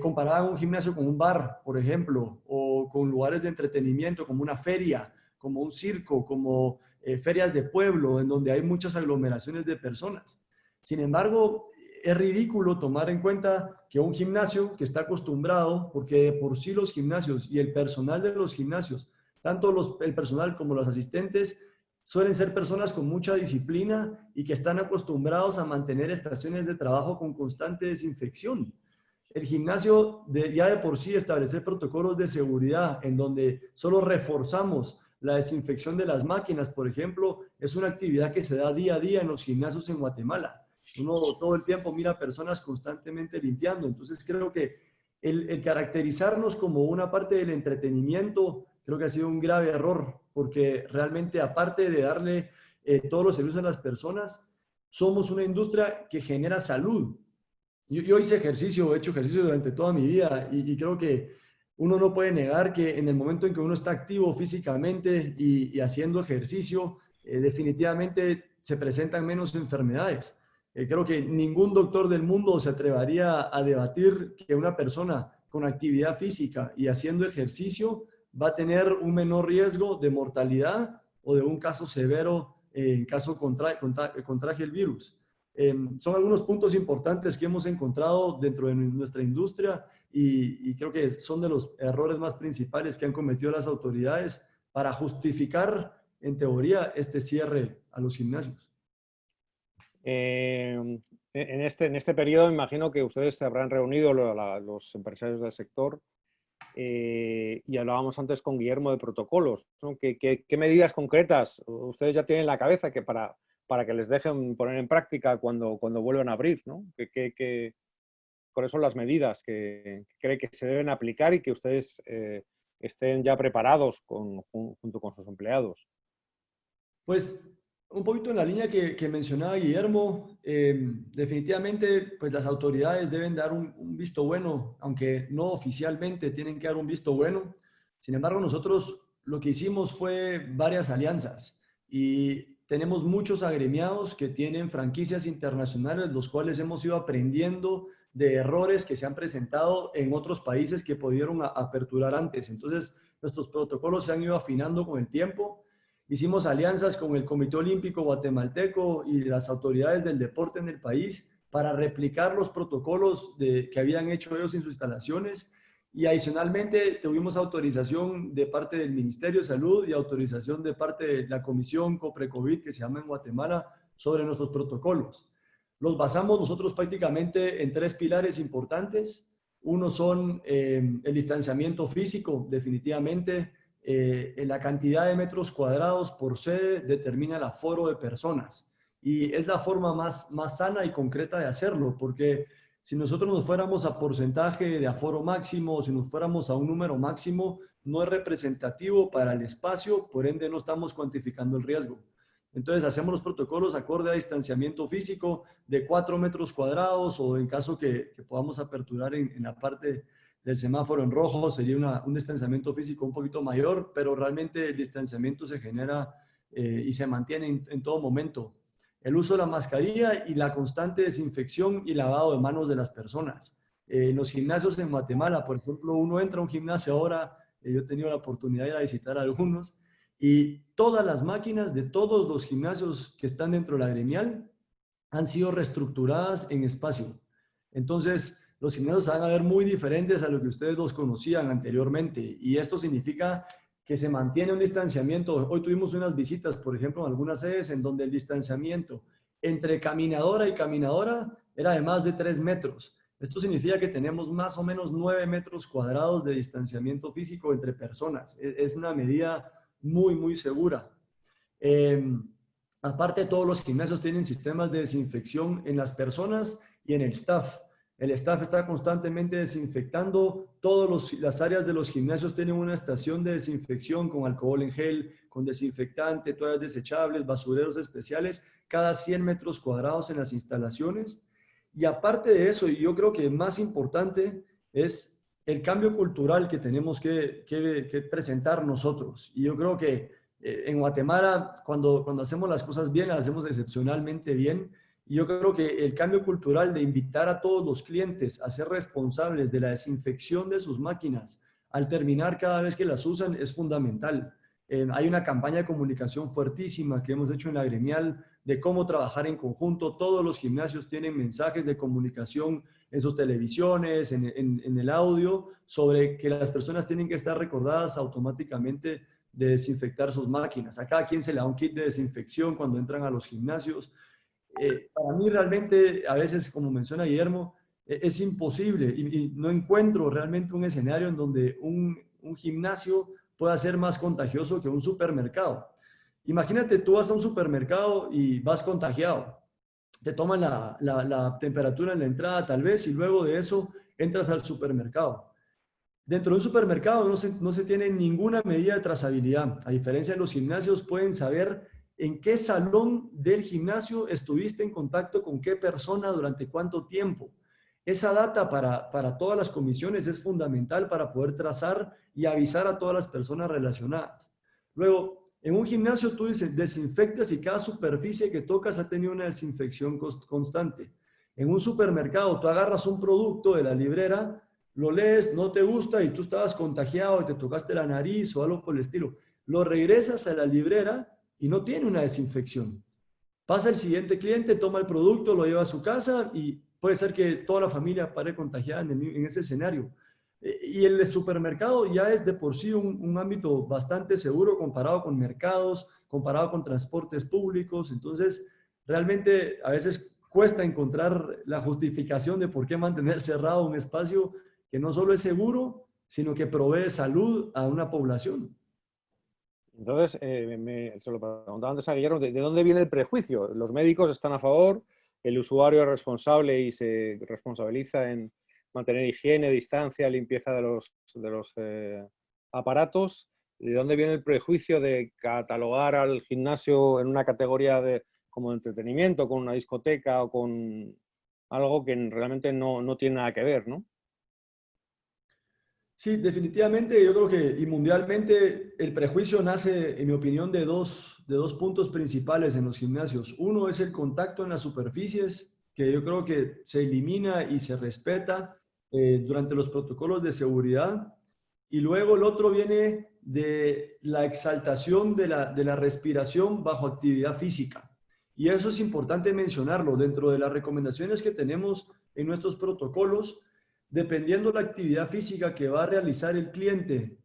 B: comparaban un gimnasio con un bar, por ejemplo, o con lugares de entretenimiento como una feria, como un circo, como ferias de pueblo, en donde hay muchas aglomeraciones de personas. Sin embargo, es ridículo tomar en cuenta que un gimnasio que está acostumbrado, porque por sí los gimnasios y el personal de los gimnasios, tanto el personal como los asistentes, suelen ser personas con mucha disciplina y que están acostumbrados a mantener estaciones de trabajo con constante desinfección. El gimnasio ya de por sí establecer protocolos de seguridad en donde solo reforzamos la desinfección de las máquinas, por ejemplo, es una actividad que se da día a día en los gimnasios en Guatemala. Uno todo el tiempo mira personas constantemente limpiando. Entonces creo que el caracterizarnos como una parte del entretenimiento creo que ha sido un grave error, porque realmente aparte de darle todos los servicios a las personas, somos una industria que genera salud. Yo hice ejercicio, he hecho ejercicio durante toda mi vida y creo que uno no puede negar que en el momento en que uno está activo físicamente y haciendo ejercicio, definitivamente se presentan menos enfermedades. Creo que ningún doctor del mundo se atrevería a debatir que una persona con actividad física y haciendo ejercicio va a tener un menor riesgo de mortalidad o de un caso severo en caso contraje el virus. Son algunos puntos importantes que hemos encontrado dentro de nuestra industria y creo que son de los errores más principales que han cometido las autoridades para justificar, en teoría, este cierre a los gimnasios.
A: En este periodo, me imagino que ustedes se habrán reunido, los empresarios del sector, y hablábamos antes con Guillermo de protocolos, ¿no? ¿Qué medidas concretas ustedes ya tienen en la cabeza que para que les dejen poner en práctica cuando vuelvan a abrir, ¿no? ¿Cuáles son las medidas que cree que se deben aplicar y que ustedes estén ya preparados junto con sus empleados?
B: Pues un poquito en la línea que mencionaba Guillermo, definitivamente pues las autoridades deben dar un visto bueno, aunque no oficialmente tienen que dar un visto bueno. Sin embargo, nosotros lo que hicimos fue varias alianzas y tenemos muchos agremiados que tienen franquicias internacionales, los cuales hemos ido aprendiendo de errores que se han presentado en otros países que pudieron aperturar antes. Entonces, nuestros protocolos se han ido afinando con el tiempo. Hicimos alianzas con el Comité Olímpico Guatemalteco y las autoridades del deporte en el país para replicar los protocolos que habían hecho ellos en sus instalaciones. Y adicionalmente tuvimos autorización de parte del Ministerio de Salud y autorización de parte de la Comisión COPRECOVID, que se llama en Guatemala, sobre nuestros protocolos. Los basamos nosotros prácticamente en 3 pilares importantes. Uno son el distanciamiento físico, definitivamente. La cantidad de metros cuadrados por sede determina el aforo de personas y es la forma más sana y concreta de hacerlo, porque si nosotros nos fuéramos a porcentaje de aforo máximo, si nos fuéramos a un número máximo, no es representativo para el espacio, por ende no estamos cuantificando el riesgo. Entonces hacemos los protocolos acorde a distanciamiento físico de 4 metros cuadrados o en caso que podamos aperturar en la parte del semáforo en rojo sería un distanciamiento físico un poquito mayor, pero realmente el distanciamiento se genera y se mantiene en todo momento. El uso de la mascarilla y la constante desinfección y lavado de manos de las personas. En los gimnasios en Guatemala, por ejemplo, uno entra a un gimnasio ahora, yo he tenido la oportunidad de ir a visitar algunos, y todas las máquinas de todos los gimnasios que están dentro de la gremial han sido reestructuradas en espacio. Entonces, los gimnasios se van a ver muy diferentes a lo que ustedes los conocían anteriormente y esto significa que se mantiene un distanciamiento. Hoy tuvimos unas visitas, por ejemplo, en algunas sedes en donde el distanciamiento entre caminadora y caminadora era de más de 3 metros. Esto significa que tenemos más o menos 9 metros cuadrados de distanciamiento físico entre personas. Es una medida muy segura. Aparte, todos los gimnasios tienen sistemas de desinfección en las personas y en el staff. El staff está constantemente desinfectando. Todas las áreas de los gimnasios tienen una estación de desinfección con alcohol en gel, con desinfectante, toallas desechables, basureros especiales, cada 100 metros cuadrados en las instalaciones. Y aparte de eso, y yo creo que más importante, es el cambio cultural que tenemos que presentar nosotros. Y yo creo que en Guatemala, cuando hacemos las cosas bien, las hacemos excepcionalmente bien. Y yo creo que el cambio cultural de invitar a todos los clientes a ser responsables de la desinfección de sus máquinas al terminar cada vez que las usan es fundamental. Hay una campaña de comunicación fuertísima que hemos hecho en la gremial de cómo trabajar en conjunto. Todos los gimnasios tienen mensajes de comunicación en sus televisiones, en el audio, sobre que las personas tienen que estar recordadas automáticamente de desinfectar sus máquinas. A cada quien se le da un kit de desinfección cuando entran a los gimnasios. Para mí realmente, a veces, como menciona Guillermo, es imposible y no encuentro realmente un escenario en donde un gimnasio pueda ser más contagioso que un supermercado. Imagínate, tú vas a un supermercado y vas contagiado. Te toman la temperatura en la entrada tal vez y luego de eso entras al supermercado. Dentro de un supermercado no se tiene ninguna medida de trazabilidad. A diferencia de los gimnasios, pueden saber en qué salón del gimnasio estuviste en contacto con qué persona durante cuánto tiempo. Esa data para todas las comisiones es fundamental para poder trazar y avisar a todas las personas relacionadas. Luego, en un gimnasio tú desinfectas y cada superficie que tocas ha tenido una desinfección constante. En un supermercado tú agarras un producto de la librera, lo lees, no te gusta y tú estabas contagiado y te tocaste la nariz o algo por el estilo. Lo regresas a la librera y no tiene una desinfección. Pasa el siguiente cliente, toma el producto, lo lleva a su casa y puede ser que toda la familia pare contagiada en ese escenario. Y el supermercado ya es de por sí un ámbito bastante seguro comparado con mercados, comparado con transportes públicos. Entonces, realmente a veces cuesta encontrar la justificación de por qué mantener cerrado un espacio que no solo es seguro, sino que provee salud a una población.
A: Entonces, se lo preguntaba antes a Guillermo, ¿de dónde viene el prejuicio? Los médicos están a favor, el usuario es responsable y se responsabiliza en mantener higiene, distancia, limpieza de los aparatos. ¿De dónde viene el prejuicio de catalogar al gimnasio en una categoría como de entretenimiento, con una discoteca o con algo que realmente no tiene nada que ver, ¿no?
B: Sí, definitivamente yo creo que y mundialmente el prejuicio nace, en mi opinión, de dos puntos principales en los gimnasios. Uno es el contacto en las superficies, que yo creo que se elimina y se respeta durante los protocolos de seguridad. Y luego el otro viene de la exaltación de la respiración bajo actividad física. Y eso es importante mencionarlo dentro de las recomendaciones que tenemos en nuestros protocolos. Dependiendo de la actividad física que va a realizar el cliente,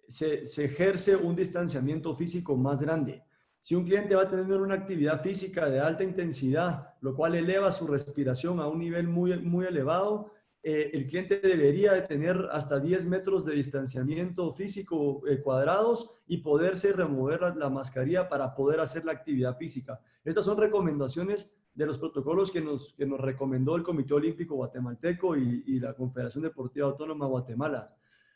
B: se ejerce un distanciamiento físico más grande. Si un cliente va a tener una actividad física de alta intensidad, lo cual eleva su respiración a un nivel muy elevado, el cliente debería de tener hasta 10 metros de distanciamiento físico cuadrados y poderse remover la mascarilla para poder hacer la actividad física. Estas son recomendaciones de los protocolos que nos recomendó el Comité Olímpico Guatemalteco y la Confederación Deportiva Autónoma de Guatemala.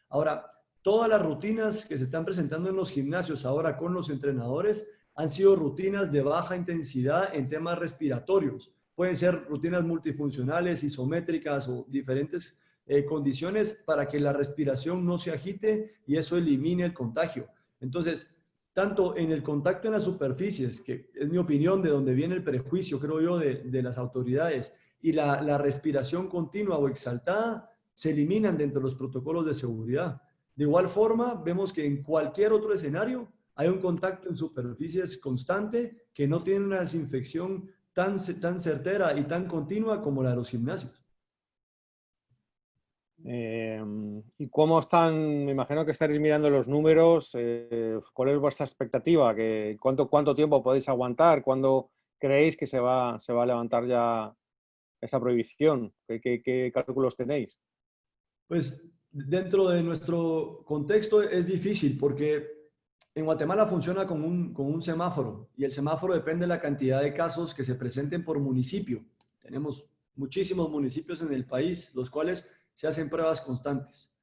B: Ahora, todas las rutinas que se están presentando en los gimnasios ahora con los entrenadores han sido rutinas de baja intensidad en temas respiratorios. Pueden ser rutinas multifuncionales, isométricas o diferentes condiciones para que la respiración no se agite y eso elimine el contagio. Entonces, tanto en el contacto en las superficies, que es mi opinión de donde viene el prejuicio, creo yo, de las autoridades, y la respiración continua o exaltada, se eliminan dentro de los protocolos de seguridad. De igual forma, vemos que en cualquier otro escenario hay un contacto en superficies constante que no tiene una desinfección tan certera y tan continua como la de los gimnasios.
A: ¿Y cómo están? Me imagino que estaréis mirando los números. ¿Cuál es vuestra expectativa? ¿Cuánto tiempo podéis aguantar? ¿Cuándo creéis que se va a levantar ya esa prohibición? ¿Qué cálculos tenéis?
B: Pues dentro de nuestro contexto es difícil porque en Guatemala funciona con un semáforo y el semáforo depende de la cantidad de casos que se presenten por municipio. Tenemos muchísimos municipios en el país, los cuales se hacen pruebas constantes.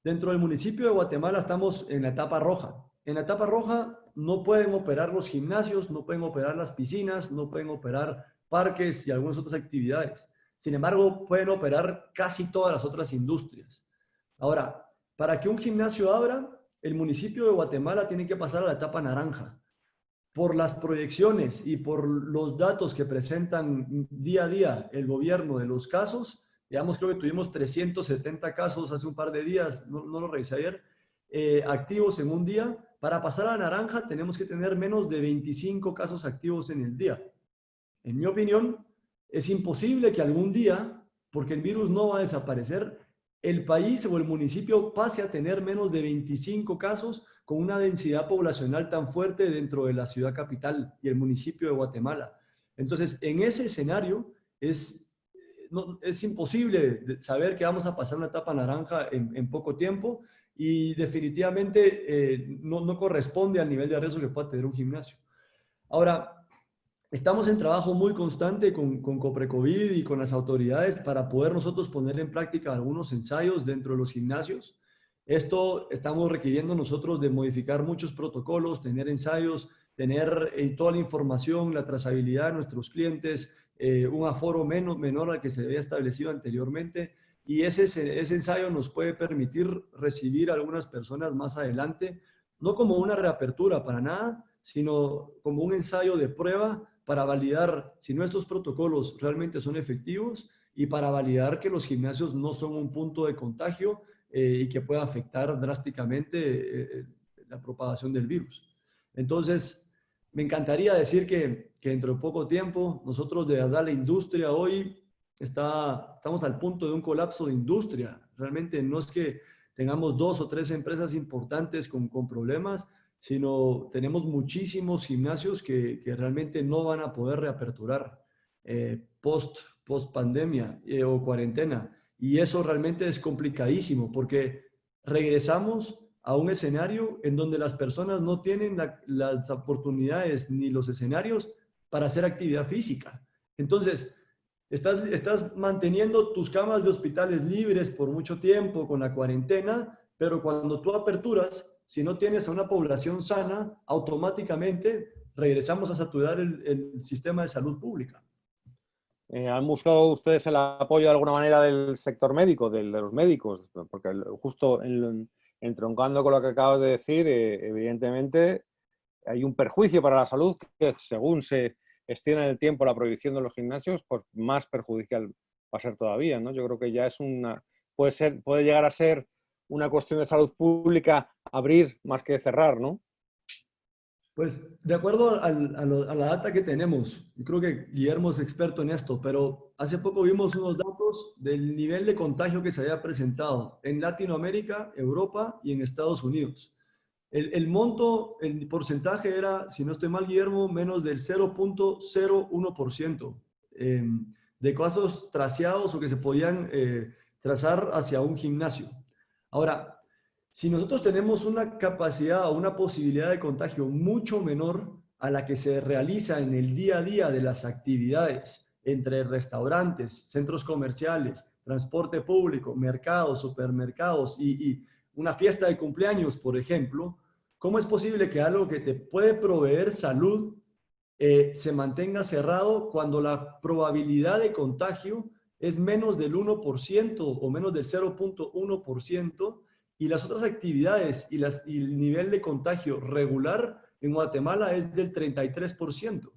B: Dentro del municipio de Guatemala estamos en la etapa roja. En la etapa roja no pueden operar los gimnasios, no pueden operar las piscinas, no pueden operar parques y algunas otras actividades. Sin embargo, pueden operar casi todas las otras industrias. Ahora, para que un gimnasio abra, el municipio de Guatemala tiene que pasar a la etapa naranja. Por las proyecciones y por los datos que presentan día a día el gobierno de los casos, digamos, creo que tuvimos 370 casos hace un par de días, no lo revisé ayer, activos en un día. Para pasar a naranja tenemos que tener menos de 25 casos activos en el día. En mi opinión, es imposible que algún día, porque el virus no va a desaparecer, el país o el municipio pase a tener menos de 25 casos con una densidad poblacional tan fuerte dentro de la ciudad capital y el municipio de Guatemala. Entonces, en ese escenario es imposible saber que vamos a pasar una etapa naranja en poco tiempo y definitivamente no corresponde al nivel de riesgo que pueda tener un gimnasio. Ahora, estamos en trabajo muy constante con Coprecovid y con las autoridades para poder nosotros poner en práctica algunos ensayos dentro de los gimnasios. Esto estamos requiriendo nosotros de modificar muchos protocolos, tener ensayos, tener toda la información, la trazabilidad de nuestros clientes, un aforo menor al que se había establecido anteriormente. Y ese ensayo nos puede permitir recibir a algunas personas más adelante, no como una reapertura para nada, sino como un ensayo de prueba para validar si nuestros protocolos realmente son efectivos y para validar que los gimnasios no son un punto de contagio y que pueda afectar drásticamente la propagación del virus. Entonces, me encantaría decir que dentro de poco tiempo, nosotros de verdad la industria hoy estamos al punto de un colapso de industria. Realmente no es que tengamos 2 o 3 empresas importantes con problemas, sino tenemos muchísimos gimnasios que realmente no van a poder reaperturar post pandemia o cuarentena. Y eso realmente es complicadísimo porque regresamos a un escenario en donde las personas no tienen las oportunidades ni los escenarios para hacer actividad física. Entonces, estás manteniendo tus camas de hospitales libres por mucho tiempo con la cuarentena, pero cuando tú aperturas, si no tienes a una población sana, automáticamente regresamos a saturar el sistema de salud pública.
A: ¿Han buscado ustedes el apoyo de alguna manera del sector médico, de los médicos? Porque justo entroncando con lo que acabas de decir, evidentemente hay un perjuicio para la salud que según se extiende en el tiempo la prohibición de los gimnasios, pues más perjudicial va a ser todavía, ¿no? Yo creo que ya es puede llegar a ser una cuestión de salud pública abrir más que cerrar, ¿no?
B: Pues de acuerdo a la data que tenemos, yo creo que Guillermo es experto en esto, pero hace poco vimos unos datos del nivel de contagio que se había presentado en Latinoamérica, Europa y en Estados Unidos. El monto, el porcentaje era, si no estoy mal, Guillermo, menos del 0.01% de casos traceados o que se podían trazar hacia un gimnasio. Ahora, si nosotros tenemos una capacidad o una posibilidad de contagio mucho menor a la que se realiza en el día a día de las actividades entre restaurantes, centros comerciales, transporte público, mercados, supermercados y una fiesta de cumpleaños, por ejemplo, ¿cómo es posible que algo que te puede proveer salud se mantenga cerrado cuando la probabilidad de contagio es menos del 1% o menos del 0.1%? Y las otras actividades y el nivel de contagio regular en Guatemala es del 33%.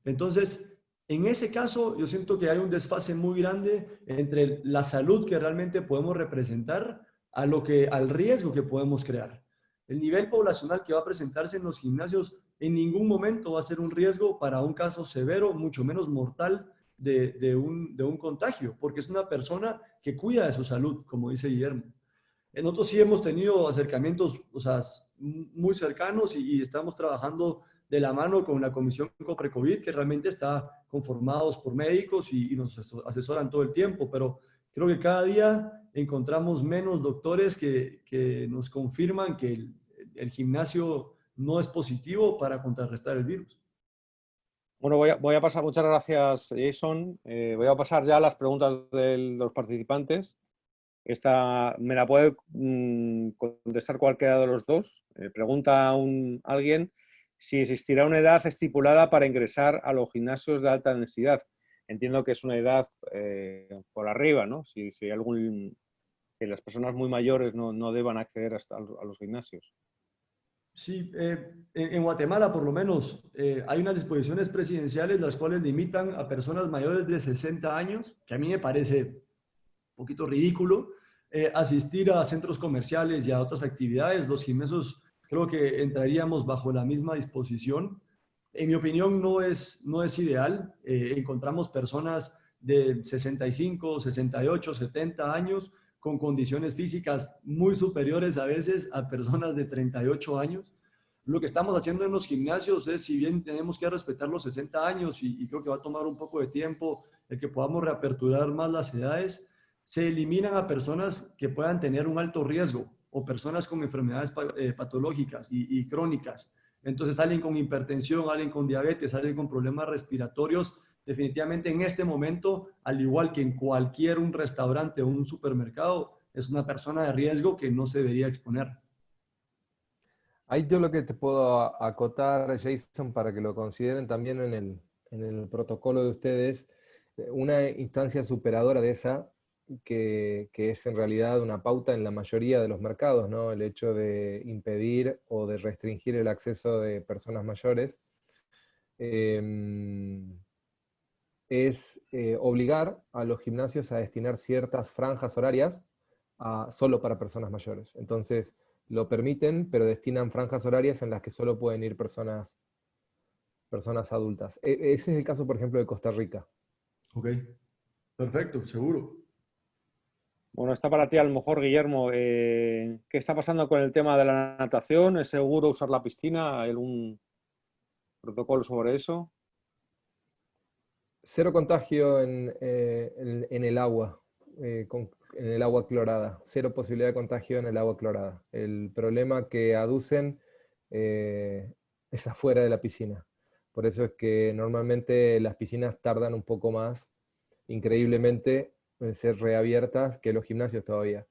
B: Entonces, en ese caso, yo siento que hay un desfase muy grande entre la salud que realmente podemos representar al riesgo que podemos crear. El nivel poblacional que va a presentarse en los gimnasios en ningún momento va a ser un riesgo para un caso severo, mucho menos mortal de un contagio, porque es una persona que cuida de su salud, como dice Guillermo. Nosotros sí hemos tenido acercamientos, o sea, muy cercanos y estamos trabajando de la mano con la Comisión COPRECOVID, que realmente está conformados por médicos y nos asesoran todo el tiempo, pero creo que cada día encontramos menos doctores que nos confirman que el gimnasio no es positivo para contrarrestar el virus.
A: Bueno, voy a pasar, muchas gracias, Jason. Voy a pasar ya a las preguntas de los participantes. Esta me la puede contestar cualquiera de los dos. Pregunta alguien si existirá una edad estipulada para ingresar a los gimnasios de alta densidad. Entiendo que es una edad por arriba, ¿no? Si hay que las personas muy mayores no deban acceder a los gimnasios.
B: Sí, en Guatemala por lo menos hay unas disposiciones presidenciales las cuales limitan a personas mayores de 60 años, que a mí me parece un poquito ridículo, asistir a centros comerciales y a otras actividades. Los gimnasios creo que entraríamos bajo la misma disposición. En mi opinión no es ideal. Encontramos personas de 65, 68, 70 años con condiciones físicas muy superiores a veces a personas de 38 años. Lo que estamos haciendo en los gimnasios es, si bien tenemos que respetar los 60 años y creo que va a tomar un poco de tiempo el que podamos reaperturar más las edades, se eliminan a personas que puedan tener un alto riesgo o personas con enfermedades patológicas y crónicas. Entonces, alguien con hipertensión, alguien con diabetes, alguien con problemas respiratorios, definitivamente en este momento, al igual que en un restaurante o un supermercado, es una persona de riesgo que no se debería exponer.
C: Ahí yo lo que te puedo acotar, Jason, para que lo consideren también en el protocolo de ustedes, una instancia superadora de esa, que es en realidad una pauta en la mayoría de los mercados, ¿no? El hecho de impedir o de restringir el acceso de personas mayores, es obligar a los gimnasios a destinar ciertas franjas horarias solo para personas mayores. Entonces, lo permiten, pero destinan franjas horarias en las que solo pueden ir personas adultas. Ese es el caso, por ejemplo, de Costa Rica.
B: Ok, perfecto, seguro.
A: Bueno, está para ti a lo mejor, Guillermo. ¿Qué está pasando con el tema de la natación? ¿Es seguro usar la piscina? ¿Hay algún protocolo sobre eso?
C: Cero contagio en el agua, en el agua clorada. Cero posibilidad de contagio en el agua clorada. El problema que aducen es afuera de la piscina. Por eso es que normalmente las piscinas tardan un poco más, increíblemente, en ser reabiertas que los gimnasios todavía.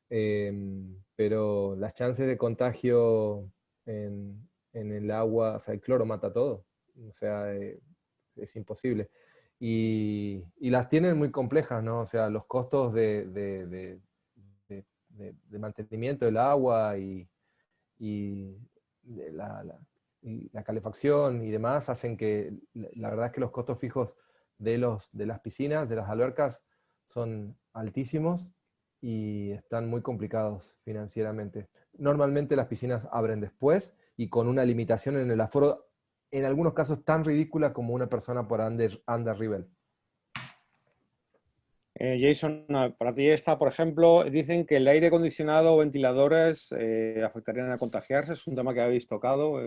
C: Pero las chances de contagio en el agua, o sea, el cloro mata todo. O sea, es imposible. Y las tienen muy complejas, ¿no? O sea, los costos de mantenimiento del agua y de y la calefacción y demás hacen que la verdad es que los costos fijos de las piscinas, de las albercas, son altísimos y están muy complicados financieramente. Normalmente las piscinas abren después y con una limitación en el aforo, en algunos casos tan ridícula como una persona por under rivel.
A: Jason, para ti esta, por ejemplo, dicen que el aire acondicionado o ventiladores afectarían a contagiarse. Es un tema que habéis tocado.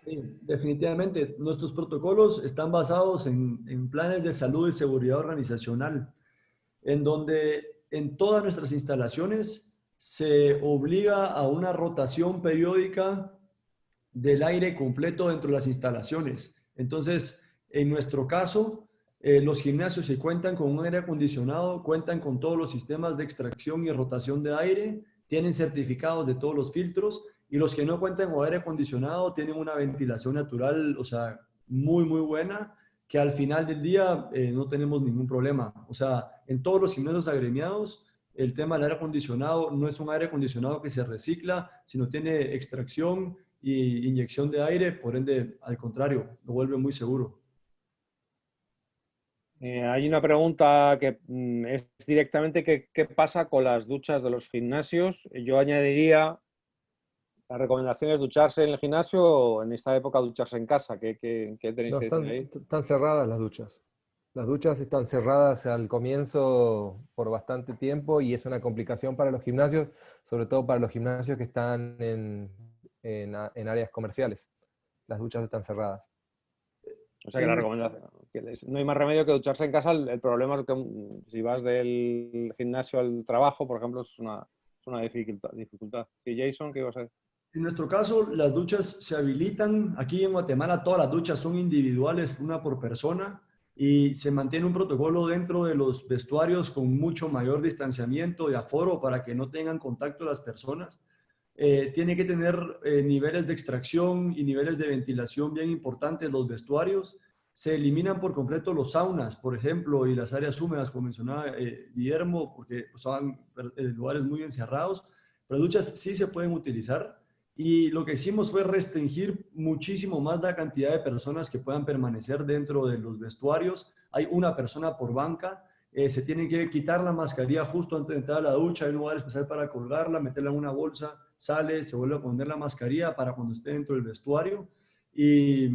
B: Sí, definitivamente, nuestros protocolos están basados en planes de salud y seguridad organizacional, en donde en todas nuestras instalaciones se obliga a una rotación periódica del aire completo dentro de las instalaciones. Entonces, en nuestro caso, los gimnasios que cuentan con un aire acondicionado, cuentan con todos los sistemas de extracción y rotación de aire, tienen certificados de todos los filtros, y los que no cuentan con aire acondicionado tienen una ventilación natural, o sea, muy, muy buena, que al final del día no tenemos ningún problema. O sea, en todos los gimnasios agremiados, el tema del aire acondicionado no es un aire acondicionado que se recicla, sino tiene extracción y inyección de aire, por ende, al contrario, lo vuelve muy seguro.
A: Hay una pregunta que es directamente qué pasa con las duchas de los gimnasios. Yo añadiría la recomendación es ducharse en el gimnasio o en esta época ducharse en casa. ¿Qué tenéis
C: No,
A: que decir ahí?
C: están cerradas las duchas. Las duchas están cerradas al comienzo por bastante tiempo y es una complicación para los gimnasios, sobre todo para los gimnasios que están en áreas comerciales. Las duchas están cerradas.
A: O sea que la recomendación, no hay más remedio que ducharse en casa. El problema es que si vas del gimnasio al trabajo, por ejemplo, es una dificultad. Sí, Jason, ¿qué ibas a decir?
B: En nuestro caso, las duchas se habilitan. Aquí en Guatemala todas las duchas son individuales, una por persona, y se mantiene un protocolo dentro de los vestuarios con mucho mayor distanciamiento de aforo para que no tengan contacto las personas. Tiene que tener niveles de extracción y niveles de ventilación bien importantes los vestuarios. Se eliminan por completo los saunas, por ejemplo, y las áreas húmedas, como mencionaba Guillermo, porque pues, son lugares muy encerrados. Pero duchas sí se pueden utilizar. Y lo que hicimos fue restringir muchísimo más la cantidad de personas que puedan permanecer dentro de los vestuarios. Hay una persona por banca. Se tiene que quitar la mascarilla justo antes de entrar a la ducha. Hay un lugar especial para colgarla, meterla en una bolsa, sale, se vuelve a poner la mascarilla para cuando esté dentro del vestuario. Y,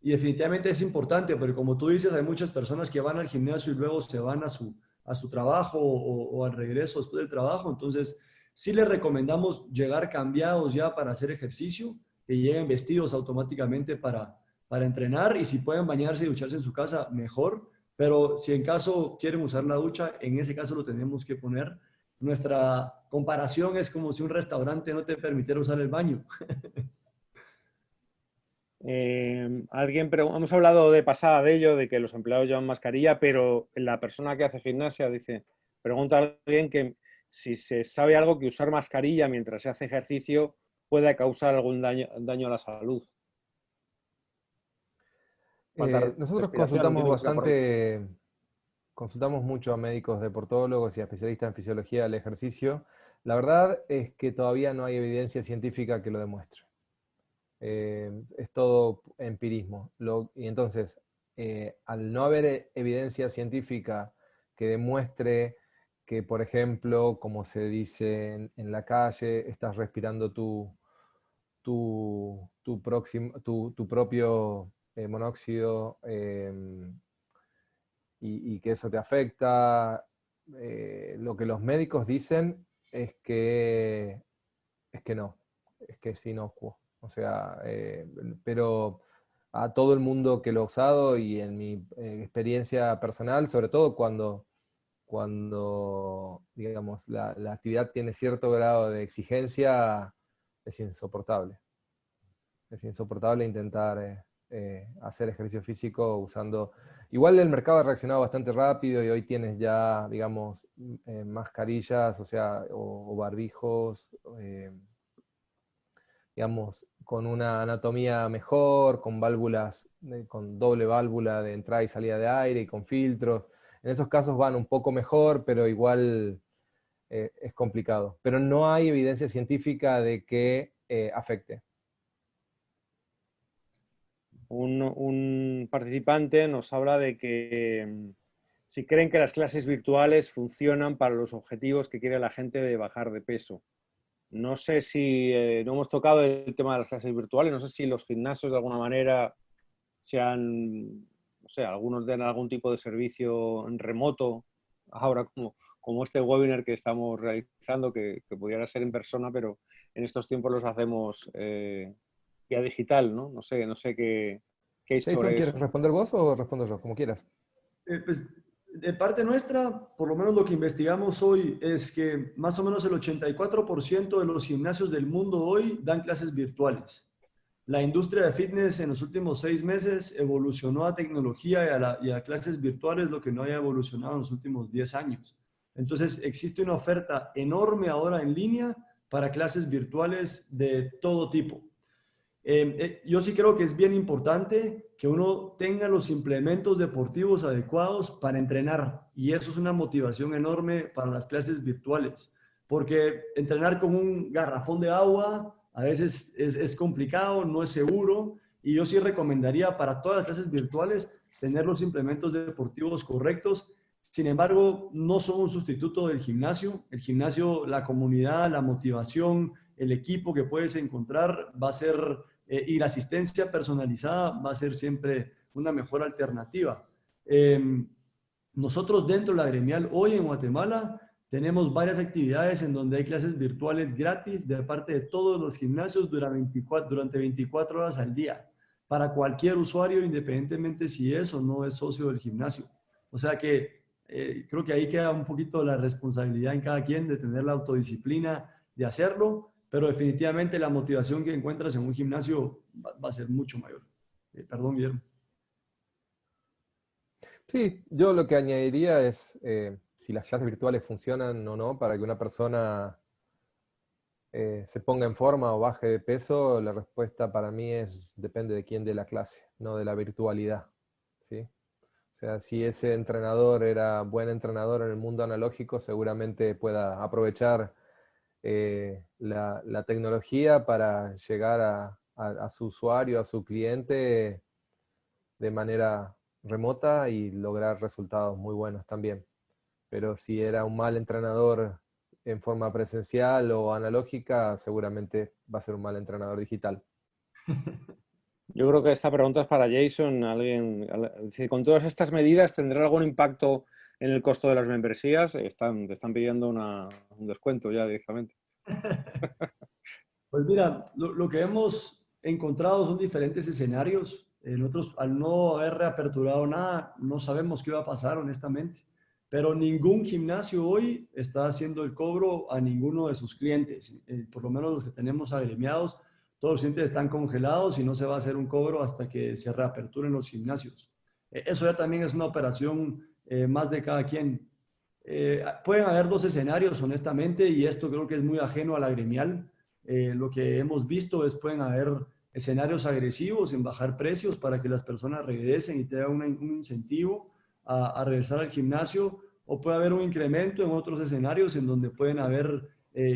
B: y definitivamente es importante, porque como tú dices, hay muchas personas que van al gimnasio y luego se van a su trabajo o al regreso después del trabajo. Entonces, sí les recomendamos llegar cambiados ya para hacer ejercicio, que lleguen vestidos automáticamente para entrenar, y si pueden bañarse y ducharse en su casa, mejor. Pero si en caso quieren usar la ducha, en ese caso lo tenemos que poner. Nuestra comparación es como si un restaurante no te permitiera usar el baño.
A: Hemos hablado de pasada de ello, de que los empleados llevan mascarilla, pero la persona que hace gimnasia pregunta a alguien que si se sabe algo que usar mascarilla mientras se hace ejercicio puede causar algún daño a la salud. Falta
C: Nosotros
A: respiración, entiendo que sea por ahí.
C: consultamos mucho a médicos deportólogos y a especialistas en fisiología del ejercicio. La verdad es que todavía no hay evidencia científica que lo demuestre. Es todo empirismo. Y entonces, al no haber evidencia científica que demuestre que, por ejemplo, como se dice en la calle, estás respirando tu propio monóxido y que eso te afecta, lo que los médicos dicen es que no, es que es inocuo. O sea, pero a todo el mundo que lo ha usado y en mi experiencia personal, sobre todo cuando digamos, la actividad tiene cierto grado de exigencia, es insoportable. Es insoportable intentar hacer ejercicio físico usando... Igual el mercado ha reaccionado bastante rápido y hoy tienes ya, digamos, mascarillas, o sea, o barbijos, digamos, con una anatomía mejor, con válvulas, con doble válvula de entrada y salida de aire y con filtros. En esos casos van un poco mejor, pero igual es complicado. Pero no hay evidencia científica de que afecte.
A: Un participante nos habla de que si creen que las clases virtuales funcionan para los objetivos que quiere la gente de bajar de peso. No sé si, no hemos tocado el tema de las clases virtuales, no sé si los gimnasios de alguna manera no sé, algunos den algún tipo de servicio en remoto, ahora como este webinar que estamos realizando, que pudiera ser en persona, pero en estos tiempos los hacemos vía digital, ¿no? No sé qué hay
C: Jason,
A: sobre
C: ¿quieres
A: eso.
C: responder vos o respondo yo? Como quieras.
B: Pues, de parte nuestra, por lo menos lo que investigamos hoy es que más o menos el 84% de los gimnasios del mundo hoy dan clases virtuales. La industria de fitness en los últimos 6 meses evolucionó a tecnología y a clases virtuales, lo que no haya evolucionado en los últimos 10 años. Entonces, existe una oferta enorme ahora en línea para clases virtuales de todo tipo. Yo sí creo que es bien importante que uno tenga los implementos deportivos adecuados para entrenar, y eso es una motivación enorme para las clases virtuales, porque entrenar con un garrafón de agua a veces es complicado, no es seguro, y yo sí recomendaría para todas las clases virtuales tener los implementos deportivos correctos. Sin embargo, no son un sustituto del gimnasio. El gimnasio, la comunidad, la motivación, el equipo que puedes encontrar va a ser y la asistencia personalizada va a ser siempre una mejor alternativa. Nosotros dentro de la gremial hoy en Guatemala tenemos varias actividades en donde hay clases virtuales gratis de parte de todos los gimnasios durante 24 horas al día para cualquier usuario, independientemente si es o no es socio del gimnasio. O sea que creo que ahí queda un poquito la responsabilidad en cada quien de tener la autodisciplina de hacerlo, pero definitivamente la motivación que encuentras en un gimnasio va a ser mucho mayor. Perdón, Guillermo.
C: Sí, yo lo que añadiría es si las clases virtuales funcionan o no para que una persona se ponga en forma o baje de peso, la respuesta para mí depende de quién dé la clase, no de la virtualidad, ¿sí? O sea, si ese entrenador era buen entrenador en el mundo analógico, seguramente pueda aprovechar la tecnología para llegar a su usuario, a su cliente de manera remota y lograr resultados muy buenos también. Pero si era un mal entrenador en forma presencial o analógica, seguramente va a ser un mal entrenador digital.
A: Yo creo que esta pregunta es para Jason. Con todas estas medidas, ¿tendrá algún impacto en el costo de las membresías? Te están pidiendo un descuento ya directamente.
B: Pues mira, lo que hemos encontrado son diferentes escenarios. Nosotros, al no haber reaperturado nada, no sabemos qué va a pasar, honestamente. Pero ningún gimnasio hoy está haciendo el cobro a ninguno de sus clientes. Por lo menos los que tenemos agremiados, todos los clientes están congelados y no se va a hacer un cobro hasta que se reaperturen los gimnasios. Eso ya también es una operación más de cada quien. Pueden haber dos escenarios, honestamente, y esto creo que es muy ajeno a la gremial. Lo que hemos visto es pueden haber escenarios agresivos en bajar precios para que las personas regresen y tengan un incentivo a regresar al gimnasio, o puede haber un incremento en otros escenarios en donde pueden haber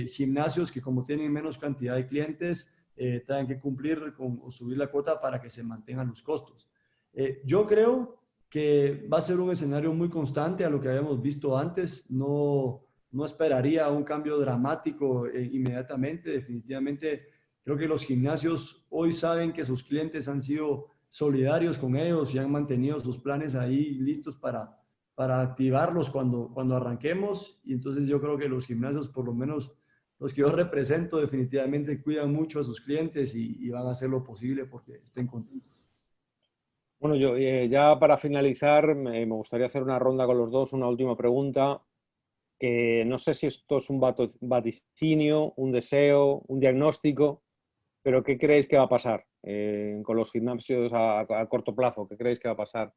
B: gimnasios que, como tienen menos cantidad de clientes, tengan que cumplir o subir la cuota para que se mantengan los costos. Yo creo que va a ser un escenario muy constante a lo que habíamos visto antes. No esperaría un cambio dramático inmediatamente. Definitivamente creo que los gimnasios hoy saben que sus clientes han sido solidarios con ellos y han mantenido sus planes ahí listos para para activarlos cuando arranquemos. Y entonces yo creo que los gimnasios, por lo menos los que yo represento, definitivamente cuidan mucho a sus clientes y van a hacer lo posible porque estén contentos.
A: Bueno, yo ya para finalizar, me gustaría hacer una ronda con los dos, una última pregunta, que no sé si esto es un vaticinio, un deseo, un diagnóstico, pero ¿qué creéis que va a pasar con los gimnasios a corto plazo? ¿Qué creéis que va a pasar?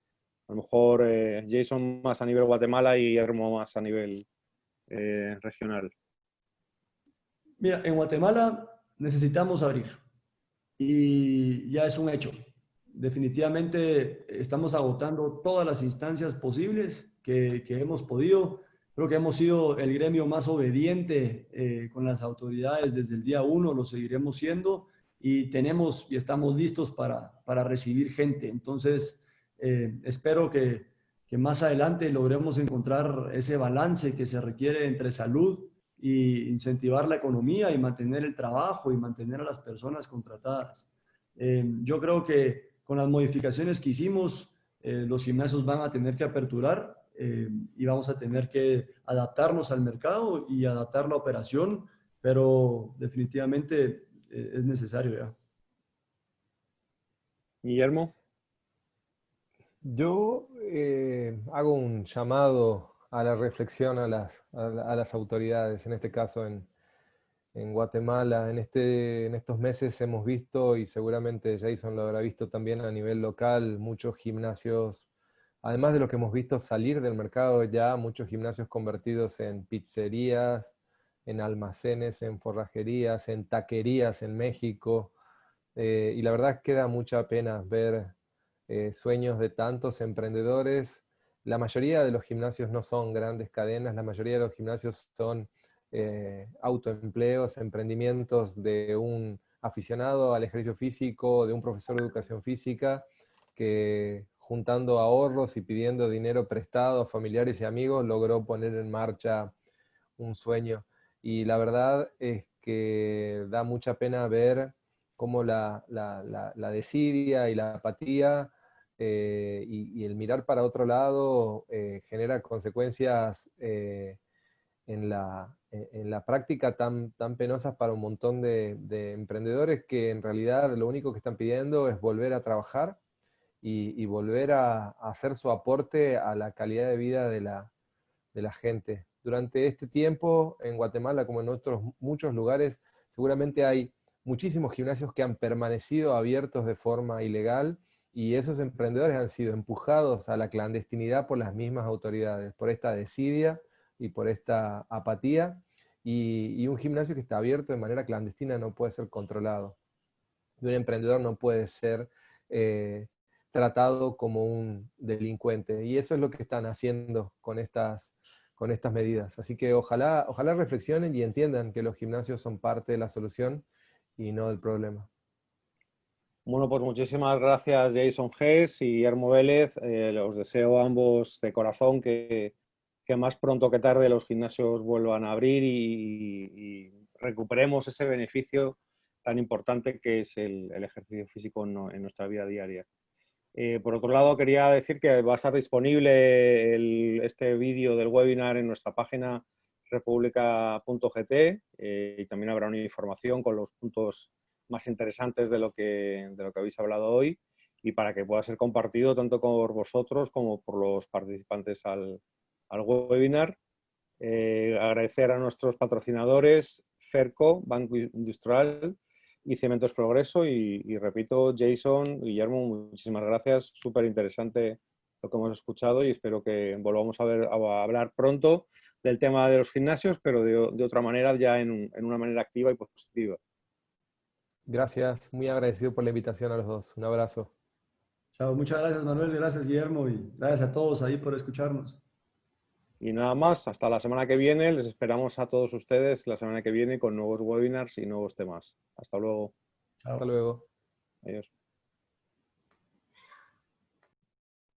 A: A lo mejor Jason más a nivel Guatemala y Guillermo más a nivel regional.
B: Mira, en Guatemala necesitamos abrir y ya es un hecho. Definitivamente estamos agotando todas las instancias posibles que hemos podido. Creo que hemos sido el gremio más obediente con las autoridades desde el día uno, lo seguiremos siendo y tenemos y estamos listos para recibir gente. Entonces, espero que más adelante logremos encontrar ese balance que se requiere entre salud y incentivar la economía y mantener el trabajo y mantener a las personas contratadas. Yo creo que con las modificaciones que hicimos, los gimnasios van a tener que aperturar y vamos a tener que adaptarnos al mercado y adaptar la operación, pero definitivamente es necesario ya.
A: Guillermo.
C: Yo hago un llamado a la reflexión a las autoridades, en este caso en Guatemala. En estos meses hemos visto, y seguramente Jason lo habrá visto también a nivel local, muchos gimnasios, además de lo que hemos visto salir del mercado ya, muchos gimnasios convertidos en pizzerías, en almacenes, en forrajerías, en taquerías en México. Y la verdad que da mucha pena ver sueños de tantos emprendedores. La mayoría de los gimnasios no son grandes cadenas, la mayoría de los gimnasios son autoempleos, emprendimientos de un aficionado al ejercicio físico, de un profesor de educación física, que juntando ahorros y pidiendo dinero prestado a familiares y amigos logró poner en marcha un sueño. Y la verdad es que da mucha pena ver cómo la desidia y la apatía y el mirar para otro lado genera consecuencias en la práctica tan penosas para un montón de emprendedores que en realidad lo único que están pidiendo es volver a trabajar y volver a hacer su aporte a la calidad de vida de la gente. Durante este tiempo, en Guatemala, como en otros muchos lugares, seguramente hay muchísimos gimnasios que han permanecido abiertos de forma ilegal y esos emprendedores han sido empujados a la clandestinidad por las mismas autoridades, por esta desidia y por esta apatía. Y un gimnasio que está abierto de manera clandestina no puede ser controlado. Y un emprendedor no puede ser tratado como un delincuente. Y eso es lo que están haciendo con estas medidas. Así que ojalá reflexionen y entiendan que los gimnasios son parte de la solución y no del problema.
A: Bueno, pues muchísimas gracias Jason Hess y Guillermo Vélez. Os deseo a ambos de corazón que más pronto que tarde los gimnasios vuelvan a abrir y recuperemos ese beneficio tan importante que es el ejercicio físico en nuestra vida diaria. Por otro lado, quería decir que va a estar disponible este vídeo del webinar en nuestra página republica.gt y también habrá una información con los puntos más interesantes de lo que habéis hablado hoy y para que pueda ser compartido tanto por vosotros como por los participantes al webinar. Agradecer a nuestros patrocinadores, Ferco, Banco Industrial y Cementos Progreso y repito, Jason, Guillermo, muchísimas gracias, súper interesante lo que hemos escuchado y espero que volvamos a hablar pronto del tema de los gimnasios, pero de otra manera, ya en una manera activa y positiva.
C: Gracias, muy agradecido por la invitación a los dos. Un abrazo.
B: Chao, muchas gracias Manuel, gracias Guillermo y gracias a todos ahí por escucharnos.
A: Y nada más, hasta la semana que viene. Les esperamos a todos ustedes la semana que viene con nuevos webinars y nuevos temas. Hasta luego.
B: Chao.
C: Hasta luego.
A: Adiós.